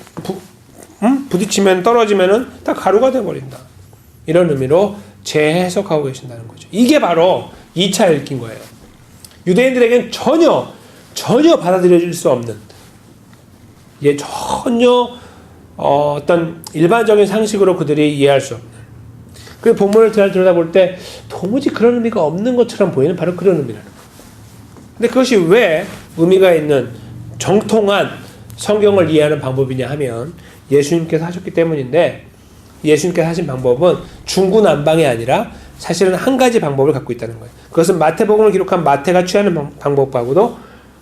부딪히면 떨어지면은 다 가루가 되어버린다. 이런 의미로 재해석하고 계신다는 거죠. 이게 바로 2차 읽기인 거예요. 유대인들에게는 전혀 받아들여질 수 없는 전혀 어떤 일반적인 상식으로 그들이 이해할 수 없는 그 본문을 잘 들여다볼 때 도무지 그런 의미가 없는 것처럼 보이는 바로 그런 의미라는 거예요. 근데 그것이 왜 의미가 있는 정통한 성경을 이해하는 방법이냐 하면 예수님께서 하셨기 때문인데 예수님께서 하신 방법은 중구난방이 아니라 사실은 한 가지 방법을 갖고 있다는 거예요. 그것은 마태복음을 기록한 마태가 취하는 방법하고도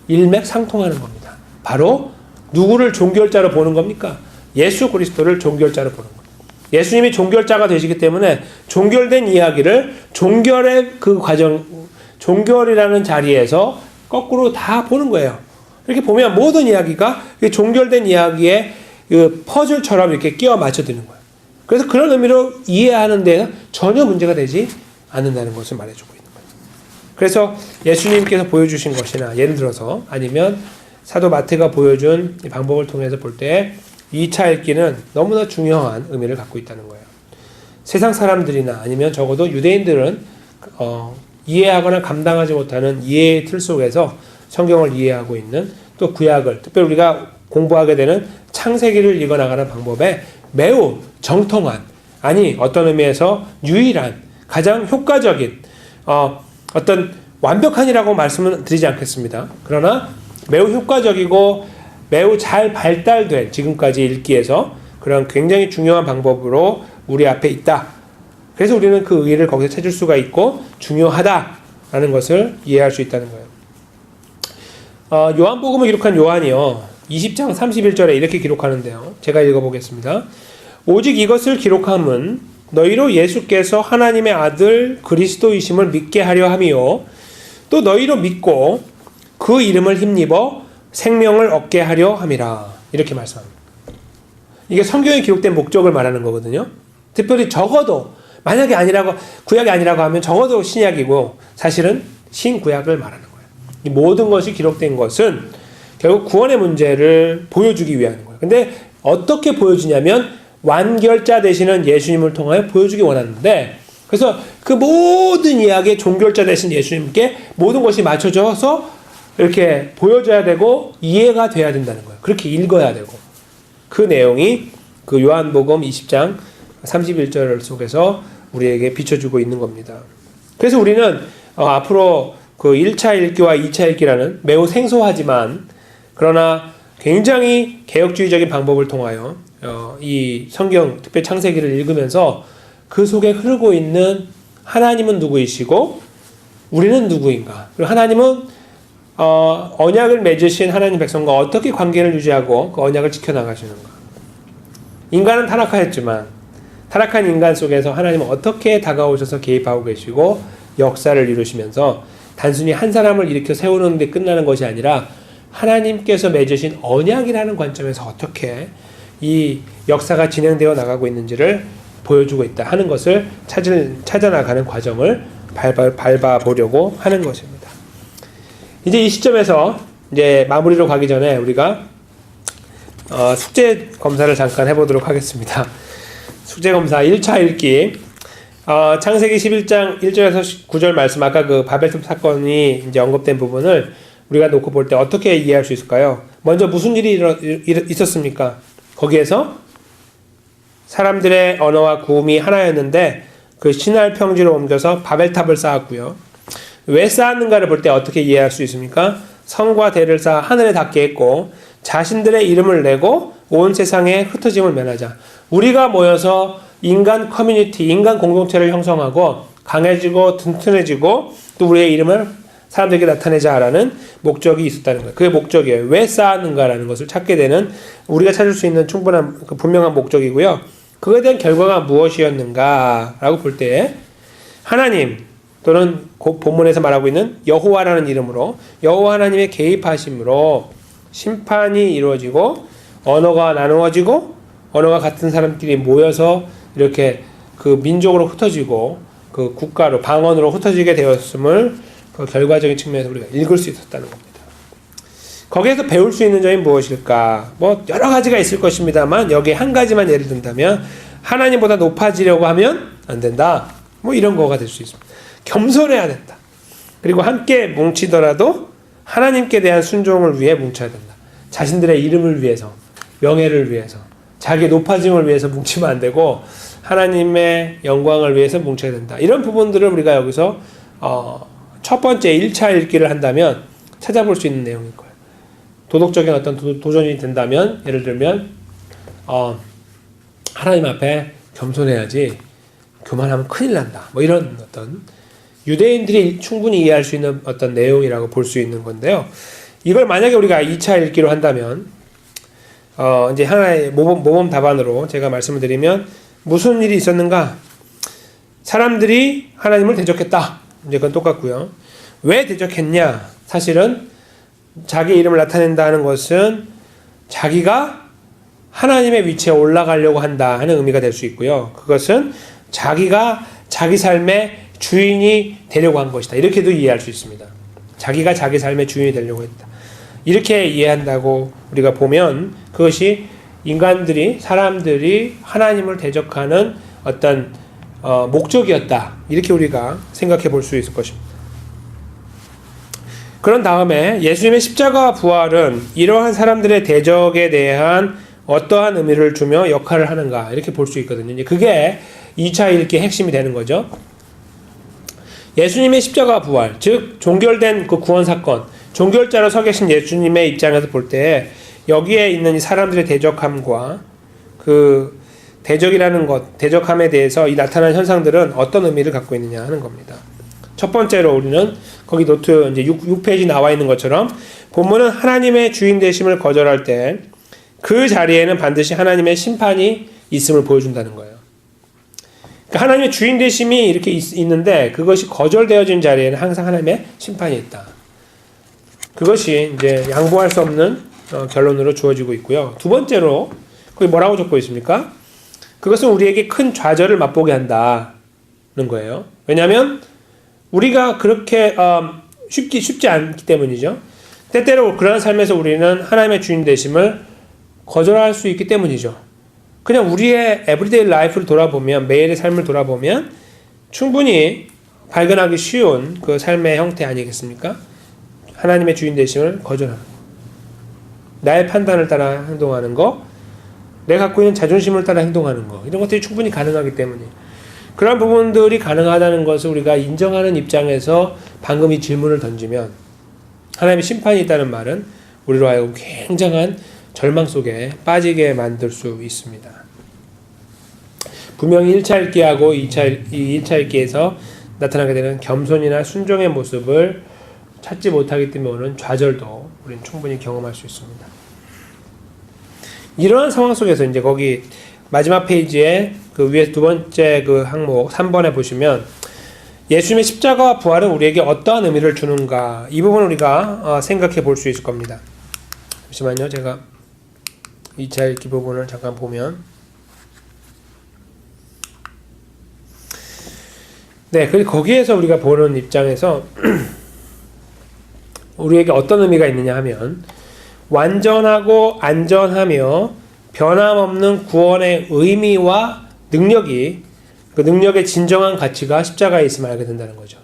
일맥상통하는 겁니다. 바로 누구를 종결자로 보는 겁니까? 예수 그리스도를 종결자로 보는 거예요. 예수님이 종결자가 되시기 때문에 종결된 이야기를 종결의 그 과정, 종결이라는 자리에서 거꾸로 다 보는 거예요. 이렇게 보면 모든 이야기가 종결된 이야기에 그 퍼즐처럼 이렇게 끼워 맞춰드는 거예요. 그래서 그런 의미로 이해하는 데 전혀 문제가 되지 않는다는 것을 말해주고 있는 거예요. 그래서 예수님께서 보여주신 것이나 예를 들어서 아니면 사도 마태가 보여준 이 방법을 통해서 볼 때 2차 읽기는 너무나 중요한 의미를 갖고 있다는 거예요. 세상 사람들이나 아니면 적어도 유대인들은 이해하거나 감당하지 못하는 이해의 틀 속에서 성경을 이해하고 있는 또 구약을 특별히 우리가 공부하게 되는 창세기를 읽어나가는 방법에 매우 정통한 아니 어떤 의미에서 유일한 가장 효과적인 어떤 완벽한이라고 말씀은 드리지 않겠습니다. 그러나 매우 효과적이고 매우 잘 발달된 지금까지 읽기에서 그런 굉장히 중요한 방법으로 우리 앞에 있다. 그래서 우리는 그 의의를 거기서 찾을 수가 있고 중요하다라는 것을 이해할 수 있다는 거예요. 요한복음을 기록한 요한이요. 20장 31절에 이렇게 기록하는데요. 제가 읽어보겠습니다. 오직 이것을 기록함은 너희로 예수께서 하나님의 아들 그리스도이심을 믿게 하려 함이요. 또 너희로 믿고 그 이름을 힘입어 생명을 얻게 하려 함이라. 이렇게 말씀합니다. 이게 성경에 기록된 목적을 말하는 거거든요. 특별히 적어도 만약에 아니라고 구약이 아니라고 하면 적어도 신약이고 사실은 신구약을 말하는 거예요. 이 모든 것이 기록된 것은 결국 구원의 문제를 보여주기 위한 거예요. 근데 어떻게 보여주냐면 완결자 되시는 예수님을 통하여 보여주기 원하는데, 그래서 그 모든 이야기에 종결자 되신 예수님께 모든 것이 맞춰져서 이렇게 보여줘야 되고 이해가 돼야 된다는 거예요. 그렇게 읽어야 되고, 그 내용이 그 요한복음 20장 31절 속에서 우리에게 비춰주고 있는 겁니다. 그래서 우리는 앞으로 그 1차 읽기와 2차 읽기라는 매우 생소하지만 그러나 굉장히 개혁주의적인 방법을 통하여 이 성경, 특별히 창세기를 읽으면서 그 속에 흐르고 있는 하나님은 누구이시고 우리는 누구인가, 그리고 하나님은 언약을 맺으신 하나님 백성과 어떻게 관계를 유지하고 그 언약을 지켜나가시는가. 인간은 타락하였지만 타락한 인간 속에서 하나님은 어떻게 다가오셔서 개입하고 계시고 역사를 이루시면서 단순히 한 사람을 일으켜 세우는 데 끝나는 것이 아니라 하나님께서 맺으신 언약이라는 관점에서 어떻게 이 역사가 진행되어 나가고 있는지를 보여주고 있다 하는 것을 찾아나가는 과정을 밟아보려고 하는 것입니다. 이제 이 시점에서 이제 마무리로 가기 전에 우리가 숙제 검사를 잠깐 해보도록 하겠습니다. 숙제 검사 1차 읽기. 창세기 11장 1절에서 9절 말씀, 아까 그 바벨탑 사건이 이제 언급된 부분을 우리가 놓고 볼 때 어떻게 이해할 수 있을까요? 먼저 무슨 일이 있었습니까? 거기에서 사람들의 언어와 구음이 하나였는데 그 시날 평지로 옮겨서 바벨탑을 쌓았고요. 왜 쌓았는가를 볼 때 어떻게 이해할 수 있습니까? 성과 대를 쌓아 하늘에 닿게 했고 자신들의 이름을 내고 온 세상에 흩어짐을 면하자. 우리가 모여서 인간 커뮤니티, 인간 공동체를 형성하고 강해지고 튼튼해지고 또 우리의 이름을 사람들에게 나타내자라는 목적이 있었다는 거예요. 그게 목적이에요. 왜 쌓았는가라는 것을 찾게 되는, 우리가 찾을 수 있는 충분한 분명한 목적이고요. 그거에 대한 결과가 무엇이었는가라고 볼 때 하나님 또는 본문에서 말하고 있는 여호와라는 이름으로 여호와 하나님의 개입하심으로 심판이 이루어지고 언어가 나누어지고 언어가 같은 사람끼리 모여서 이렇게 그 민족으로 흩어지고 그 국가로 방언으로 흩어지게 되었음을 그 결과적인 측면에서 우리가 읽을 수 있었다는 겁니다. 거기에서 배울 수 있는 점이 무엇일까? 뭐 여러 가지가 있을 것입니다만 여기에 한 가지만 예를 든다면 하나님보다 높아지려고 하면 안 된다. 뭐 이런 거가 될 수 있습니다. 겸손해야 된다. 그리고 함께 뭉치더라도 하나님께 대한 순종을 위해 뭉쳐야 된다. 자신들의 이름을 위해서, 명예를 위해서, 자기의 높아짐을 위해서 뭉치면 안 되고 하나님의 영광을 위해서 뭉쳐야 된다. 이런 부분들을 우리가 여기서 첫 번째 1차 읽기를 한다면 찾아볼 수 있는 내용일 거예요. 도덕적인 어떤 도전이 된다면, 예를 들면 하나님 앞에 겸손해야지 교만하면 큰일 난다. 뭐 이런 어떤 유대인들이 충분히 이해할 수 있는 어떤 내용이라고 볼 수 있는 건데요. 이걸 만약에 우리가 2차 읽기로 한다면 이제 하나의 모범 답안으로 제가 말씀을 드리면 무슨 일이 있었는가? 사람들이 하나님을 대적했다. 이제 그건 똑같고요. 왜 대적했냐? 사실은 자기 이름을 나타낸다는 것은 자기가 하나님의 위치에 올라가려고 한다 하는 의미가 될 수 있고요. 그것은 자기가 자기 삶의 주인이 되려고 한 것이다. 이렇게도 이해할 수 있습니다. 자기가 자기 삶의 주인이 되려고 했다. 이렇게 이해한다고 우리가 보면 그것이 인간들이, 사람들이 하나님을 대적하는 어떤 목적이었다. 이렇게 우리가 생각해 볼 수 있을 것입니다. 그런 다음에 예수님의 십자가와 부활은 이러한 사람들의 대적에 대한 어떠한 의미를 주며 역할을 하는가 이렇게 볼 수 있거든요. 그게 2차 읽기의 핵심이 되는 거죠. 예수님의 십자가와 부활, 즉 종결된 그 구원 사건, 종결자로 서 계신 예수님의 입장에서 볼 때 여기에 있는 이 사람들의 대적함과 그 대적이라는 것, 대적함에 대해서 이 나타난 현상들은 어떤 의미를 갖고 있느냐 하는 겁니다. 첫 번째로 우리는 거기 노트 이제 6페이지 나와 있는 것처럼 본문은 하나님의 주인 되심을 거절할 때 그 자리에는 반드시 하나님의 심판이 있음을 보여준다는 거예요. 그러니까 하나님의 주인 되심이 이렇게 있는데 그것이 거절되어진 자리에는 항상 하나님의 심판이 있다. 그것이 이제 양보할 수 없는 결론으로 주어지고 있고요. 두 번째로 거기 뭐라고 적고 있습니까? 그것은 우리에게 큰 좌절을 맛보게 한다는 거예요. 왜냐하면 우리가 그렇게 쉽지 않기 때문이죠. 때때로 그러한 삶에서 우리는 하나님의 주인 되심을 거절할 수 있기 때문이죠. 그냥 우리의 에브리데이 라이프를 돌아보면, 매일의 삶을 돌아보면 충분히 발견하기 쉬운 그 삶의 형태 아니겠습니까? 하나님의 주인 되심을 거절하는 거. 나의 판단을 따라 행동하는 거, 내가 갖고 있는 자존심을 따라 행동하는 거, 이런 것들이 충분히 가능하기 때문에 그런 부분들이 가능하다는 것을 우리가 인정하는 입장에서 방금 이 질문을 던지면 하나님의 심판이 있다는 말은 우리로 하여금 굉장한 절망 속에 빠지게 만들 수 있습니다. 분명히 1차 읽기하고 2차 읽기에서 나타나게 되는 겸손이나 순종의 모습을 찾지 못하기 때문에 오는 좌절도 우리는 충분히 경험할 수 있습니다. 이러한 상황 속에서 이제 거기 마지막 페이지에 그 위에 두 번째 그 항목 3번에 보시면 예수님의 십자가와 부활은 우리에게 어떠한 의미를 주는가, 이 부분을 우리가 생각해 볼 수 있을 겁니다. 잠시만요. 제가 2차 읽기 부분을 잠깐 보면, 네, 그리고 거기에서 우리가 보는 입장에서 우리에게 어떤 의미가 있느냐 하면 완전하고 안전하며 변함없는 구원의 의미와 능력이, 그 능력의 진정한 가치가 십자가에 있음을 알게 된다는 거죠.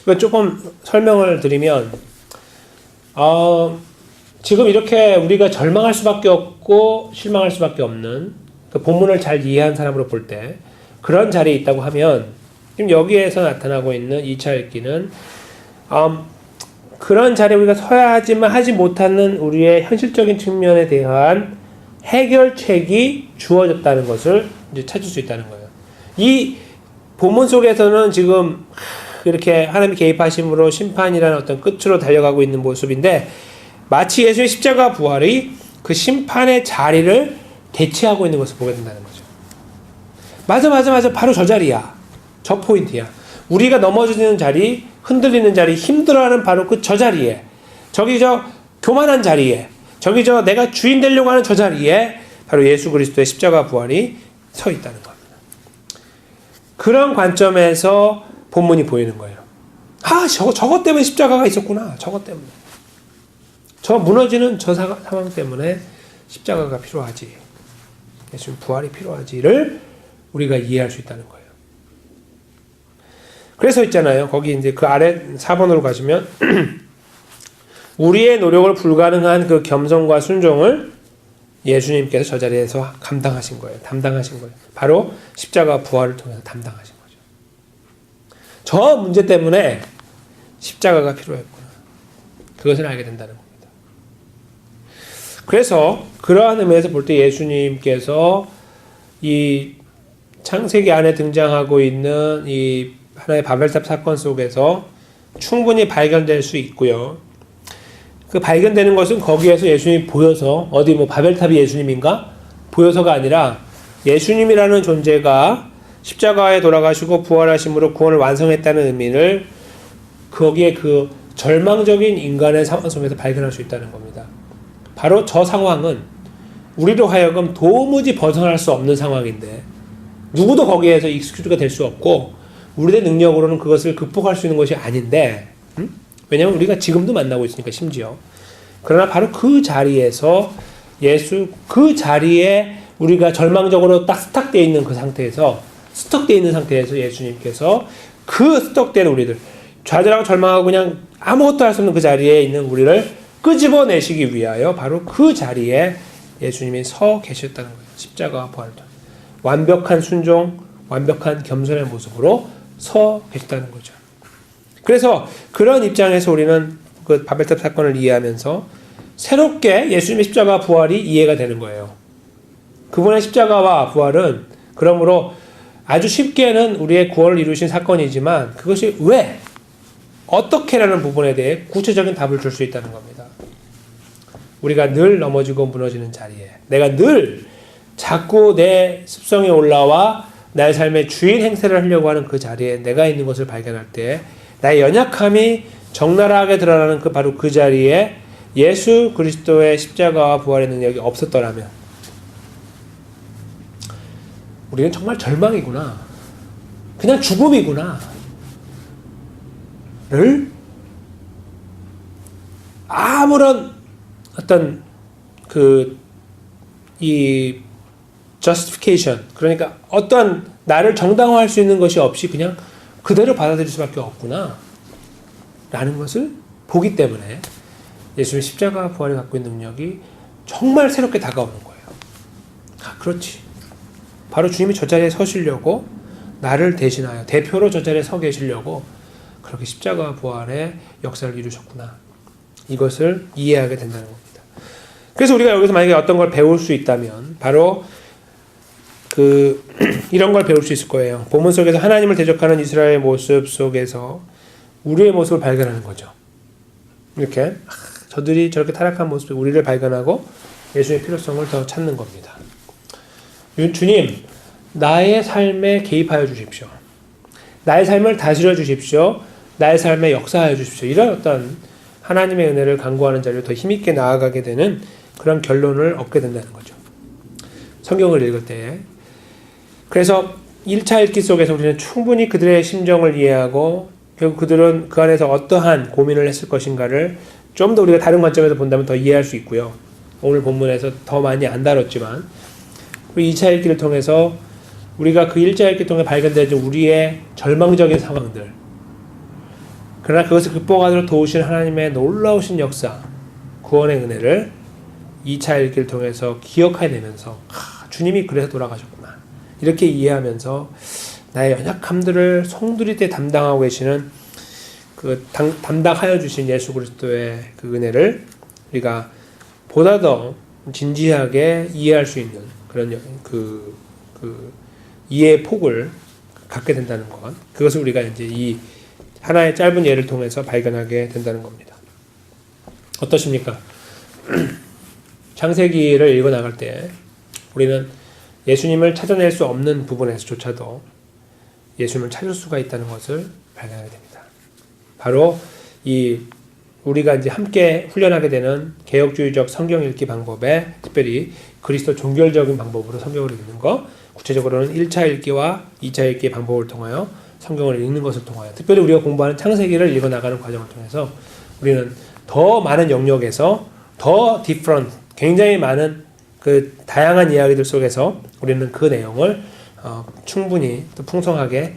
그러니까 조금 설명을 드리면, 지금 이렇게 우리가 절망할 수밖에 없고 실망할 수밖에 없는, 그 본문을 잘 이해한 사람으로 볼 때 그런 자리에 있다고 하면, 지금 여기에서 나타나고 있는 2차 읽기는 그런 자리에 우리가 서야 하지만 하지 못하는 우리의 현실적인 측면에 대한 해결책이 주어졌다는 것을 이제 찾을 수 있다는 거예요. 이 본문 속에서는 지금 이렇게 하나님이 개입하심으로 심판이라는 어떤 끝으로 달려가고 있는 모습인데, 마치 예수의 십자가 부활이 그 심판의 자리를 대체하고 있는 것을 보게 된다는 거죠. 맞아. 바로 저 자리야. 저 포인트야. 우리가 넘어지는 자리, 흔들리는 자리, 힘들어하는 바로 그 저 자리에, 저기 저 교만한 자리에, 저기 저 내가 주인 되려고 하는 저 자리에 바로 예수 그리스도의 십자가 부활이 서 있다는 겁니다. 그런 관점에서 본문이 보이는 거예요. 저것 때문에 십자가가 있었구나. 저것 때문에. 저 무너지는 저 상황 때문에 십자가가 필요하지. 예수님 부활이 필요하지를 우리가 이해할 수 있다는 거예요. 그래서 있잖아요. 거기 이제 그 아래 4번으로 가시면 우리의 노력을 불가능한 그 겸손과 순종을 예수님께서 저 자리에서 감당하신 거예요. 담당하신 거예요. 바로 십자가 부활을 통해서 담당하신 거죠. 저 문제 때문에 십자가가 필요했구나. 그것을 알게 된다는 겁니다. 그래서 그러한 의미에서 볼 때 예수님께서 이 창세기 안에 등장하고 있는 이 하나의 바벨탑 사건 속에서 충분히 발견될 수 있고요. 그 발견되는 것은 거기에서 예수님이 보여서, 어디 뭐 바벨탑이 예수님인가? 보여서가 아니라 예수님이라는 존재가 십자가에 돌아가시고 부활하심으로 구원을 완성했다는 의미를 거기에 그 절망적인 인간의 상황 속에서 발견할 수 있다는 겁니다. 바로 저 상황은 우리로 하여금 도무지 벗어날 수 없는 상황인데 누구도 거기에서 익스큐즈가 될 수 없고 우리의 능력으로는 그것을 극복할 수 있는 것이 아닌데, 왜냐하면 우리가 지금도 만나고 있으니까 심지어. 그러나 바로 그 자리에서 그 자리에 우리가 절망적으로 딱 스탁되어 있는 그 상태에서, 스톡되어 있는 상태에서 예수님께서 그 스톡된 우리들, 좌절하고 절망하고 그냥 아무것도 할 수 없는 그 자리에 있는 우리를 끄집어내시기 위하여 바로 그 자리에 예수님이 서 계셨다는 거예요. 십자가와 부활을 통해 완벽한 순종, 완벽한 겸손의 모습으로 서 계셨다는 거죠. 그래서 그런 입장에서 우리는 그 바벨탑 사건을 이해하면서 새롭게 예수님의 십자가 부활이 이해가 되는 거예요. 그분의 십자가와 부활은 그러므로 아주 쉽게는 우리의 구원을 이루신 사건이지만 그것이 왜, 어떻게라는 부분에 대해 구체적인 답을 줄 수 있다는 겁니다. 우리가 늘 넘어지고 무너지는 자리에, 내가 늘 자꾸 내 습성에 올라와 나의 삶의 주인 행세를 하려고 하는 그 자리에 내가 있는 것을 발견할 때 나의 연약함이 적나라하게 드러나는 바로 그 자리에 예수 그리스도의 십자가와 부활의 능력이 없었더라면 우리는 정말 절망이구나, 그냥 죽음이구나 를 아무런 어떤 이 justification, 그러니까 어떠한 나를 정당화할 수 있는 것이 없이 그냥 그대로 받아들일 수밖에 없구나 라는 것을 보기 때문에 예수님의 십자가 부활이 갖고 있는 능력이 정말 새롭게 다가오는 거예요. 아, 그렇지. 바로 주님이 저 자리에 서시려고 나를 대신하여 대표로 저 자리에 서 계시려고 그렇게 십자가 부활의 역사를 이루셨구나. 이것을 이해하게 된다는 겁니다. 그래서 우리가 여기서 만약에 어떤 걸 배울 수 있다면 바로 이런 걸 배울 수 있을 거예요. 본문 속에서 하나님을 대적하는 이스라엘의 모습 속에서 우리의 모습을 발견하는 거죠. 이렇게 저들이 저렇게 타락한 모습에 우리를 발견하고 예수의 필요성을 더 찾는 겁니다. 주님, 나의 삶에 개입하여 주십시오. 나의 삶을 다스려 주십시오. 나의 삶에 역사하여 주십시오. 이런 어떤 하나님의 은혜를 간구하는 자리로 더 힘있게 나아가게 되는 그런 결론을 얻게 된다는 거죠. 성경을 읽을 때. 그래서 1차 읽기 속에서 우리는 충분히 그들의 심정을 이해하고 결국 그들은 그 안에서 어떠한 고민을 했을 것인가를 좀 더 우리가 다른 관점에서 본다면 더 이해할 수 있고요. 오늘 본문에서 더 많이 안 다뤘지만 2차 읽기를 통해서 우리가 그 1차 읽기 통해 발견되는 우리의 절망적인 상황들, 그러나 그것을 극복하도록 도우신 하나님의 놀라우신 역사, 구원의 은혜를 2차 읽기를 통해서 기억해내면서 주님이 그래서 돌아가셨구나 이렇게 이해하면서 나의 연약함들을 송두리째 담당하고 계시는 담당하여 주신 예수 그리스도의 그 은혜를 우리가 보다 더 진지하게 이해할 수 있는 그런 이해의 폭을 갖게 된다는 것, 그것을 우리가 이제 이 하나의 짧은 예를 통해서 발견하게 된다는 겁니다. 어떠십니까? 창세기를 읽어 나갈 때 우리는 예수님을 찾아낼 수 없는 부분에서조차도 예수님을 찾을 수가 있다는 것을 발견하게 됩니다. 바로 우리가 이제 함께 훈련하게 되는 개혁주의적 성경 읽기 방법에 특별히 그리스도 종결적인 방법으로 성경을 읽는 것, 구체적으로는 1차 읽기와 2차 읽기의 방법을 통하여 성경을 읽는 것을 통하여 특별히 우리가 공부하는 창세기를 읽어나가는 과정을 통해서 우리는 더 많은 영역에서 더 different, 굉장히 많은 그 다양한 이야기들 속에서 우리는 그 내용을 충분히 또 풍성하게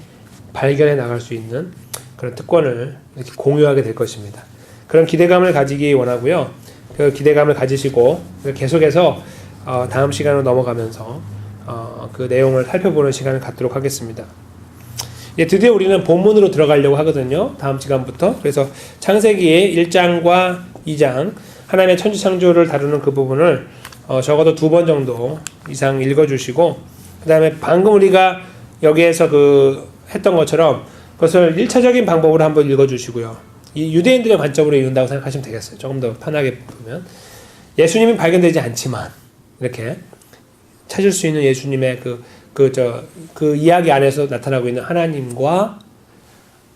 발견해 나갈 수 있는 그런 특권을 이렇게 공유하게 될 것입니다. 그런 기대감을 가지기 원하고요. 그 기대감을 가지시고 계속해서 다음 시간으로 넘어가면서 그 내용을 살펴보는 시간을 갖도록 하겠습니다. 드디어 우리는 본문으로 들어가려고 하거든요. 다음 시간부터. 그래서 창세기의 1장과 2장 하나님의 천지창조를 다루는 그 부분을 적어도 2번 정도 이상 읽어주시고 그 다음에 방금 우리가 여기에서 했던 것처럼 그것을 1차적인 방법으로 한번 읽어주시고요. 이 유대인들의 관점으로 읽는다고 생각하시면 되겠어요. 조금 더 편하게 보면 예수님이 발견되지 않지만 이렇게 찾을 수 있는 예수님의 그 이야기 안에서 나타나고 있는 하나님과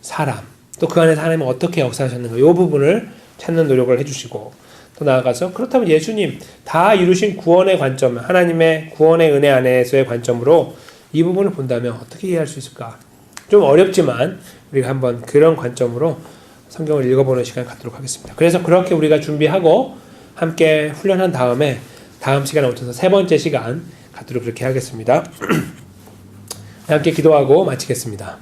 사람, 또 그 안에서 하나님은 어떻게 역사하셨는가, 이 부분을 찾는 노력을 해주시고, 또 나아가서 그렇다면 예수님 다 이루신 구원의 관점, 하나님의 구원의 은혜 안에서의 관점으로 이 부분을 본다면 어떻게 이해할 수 있을까? 좀 어렵지만 우리가 한번 그런 관점으로 성경을 읽어보는 시간 갖도록 하겠습니다. 그래서 그렇게 우리가 준비하고 함께 훈련한 다음에 다음 시간에 오셔서 3번째 시간 갖도록 그렇게 하겠습니다. 함께 기도하고 마치겠습니다.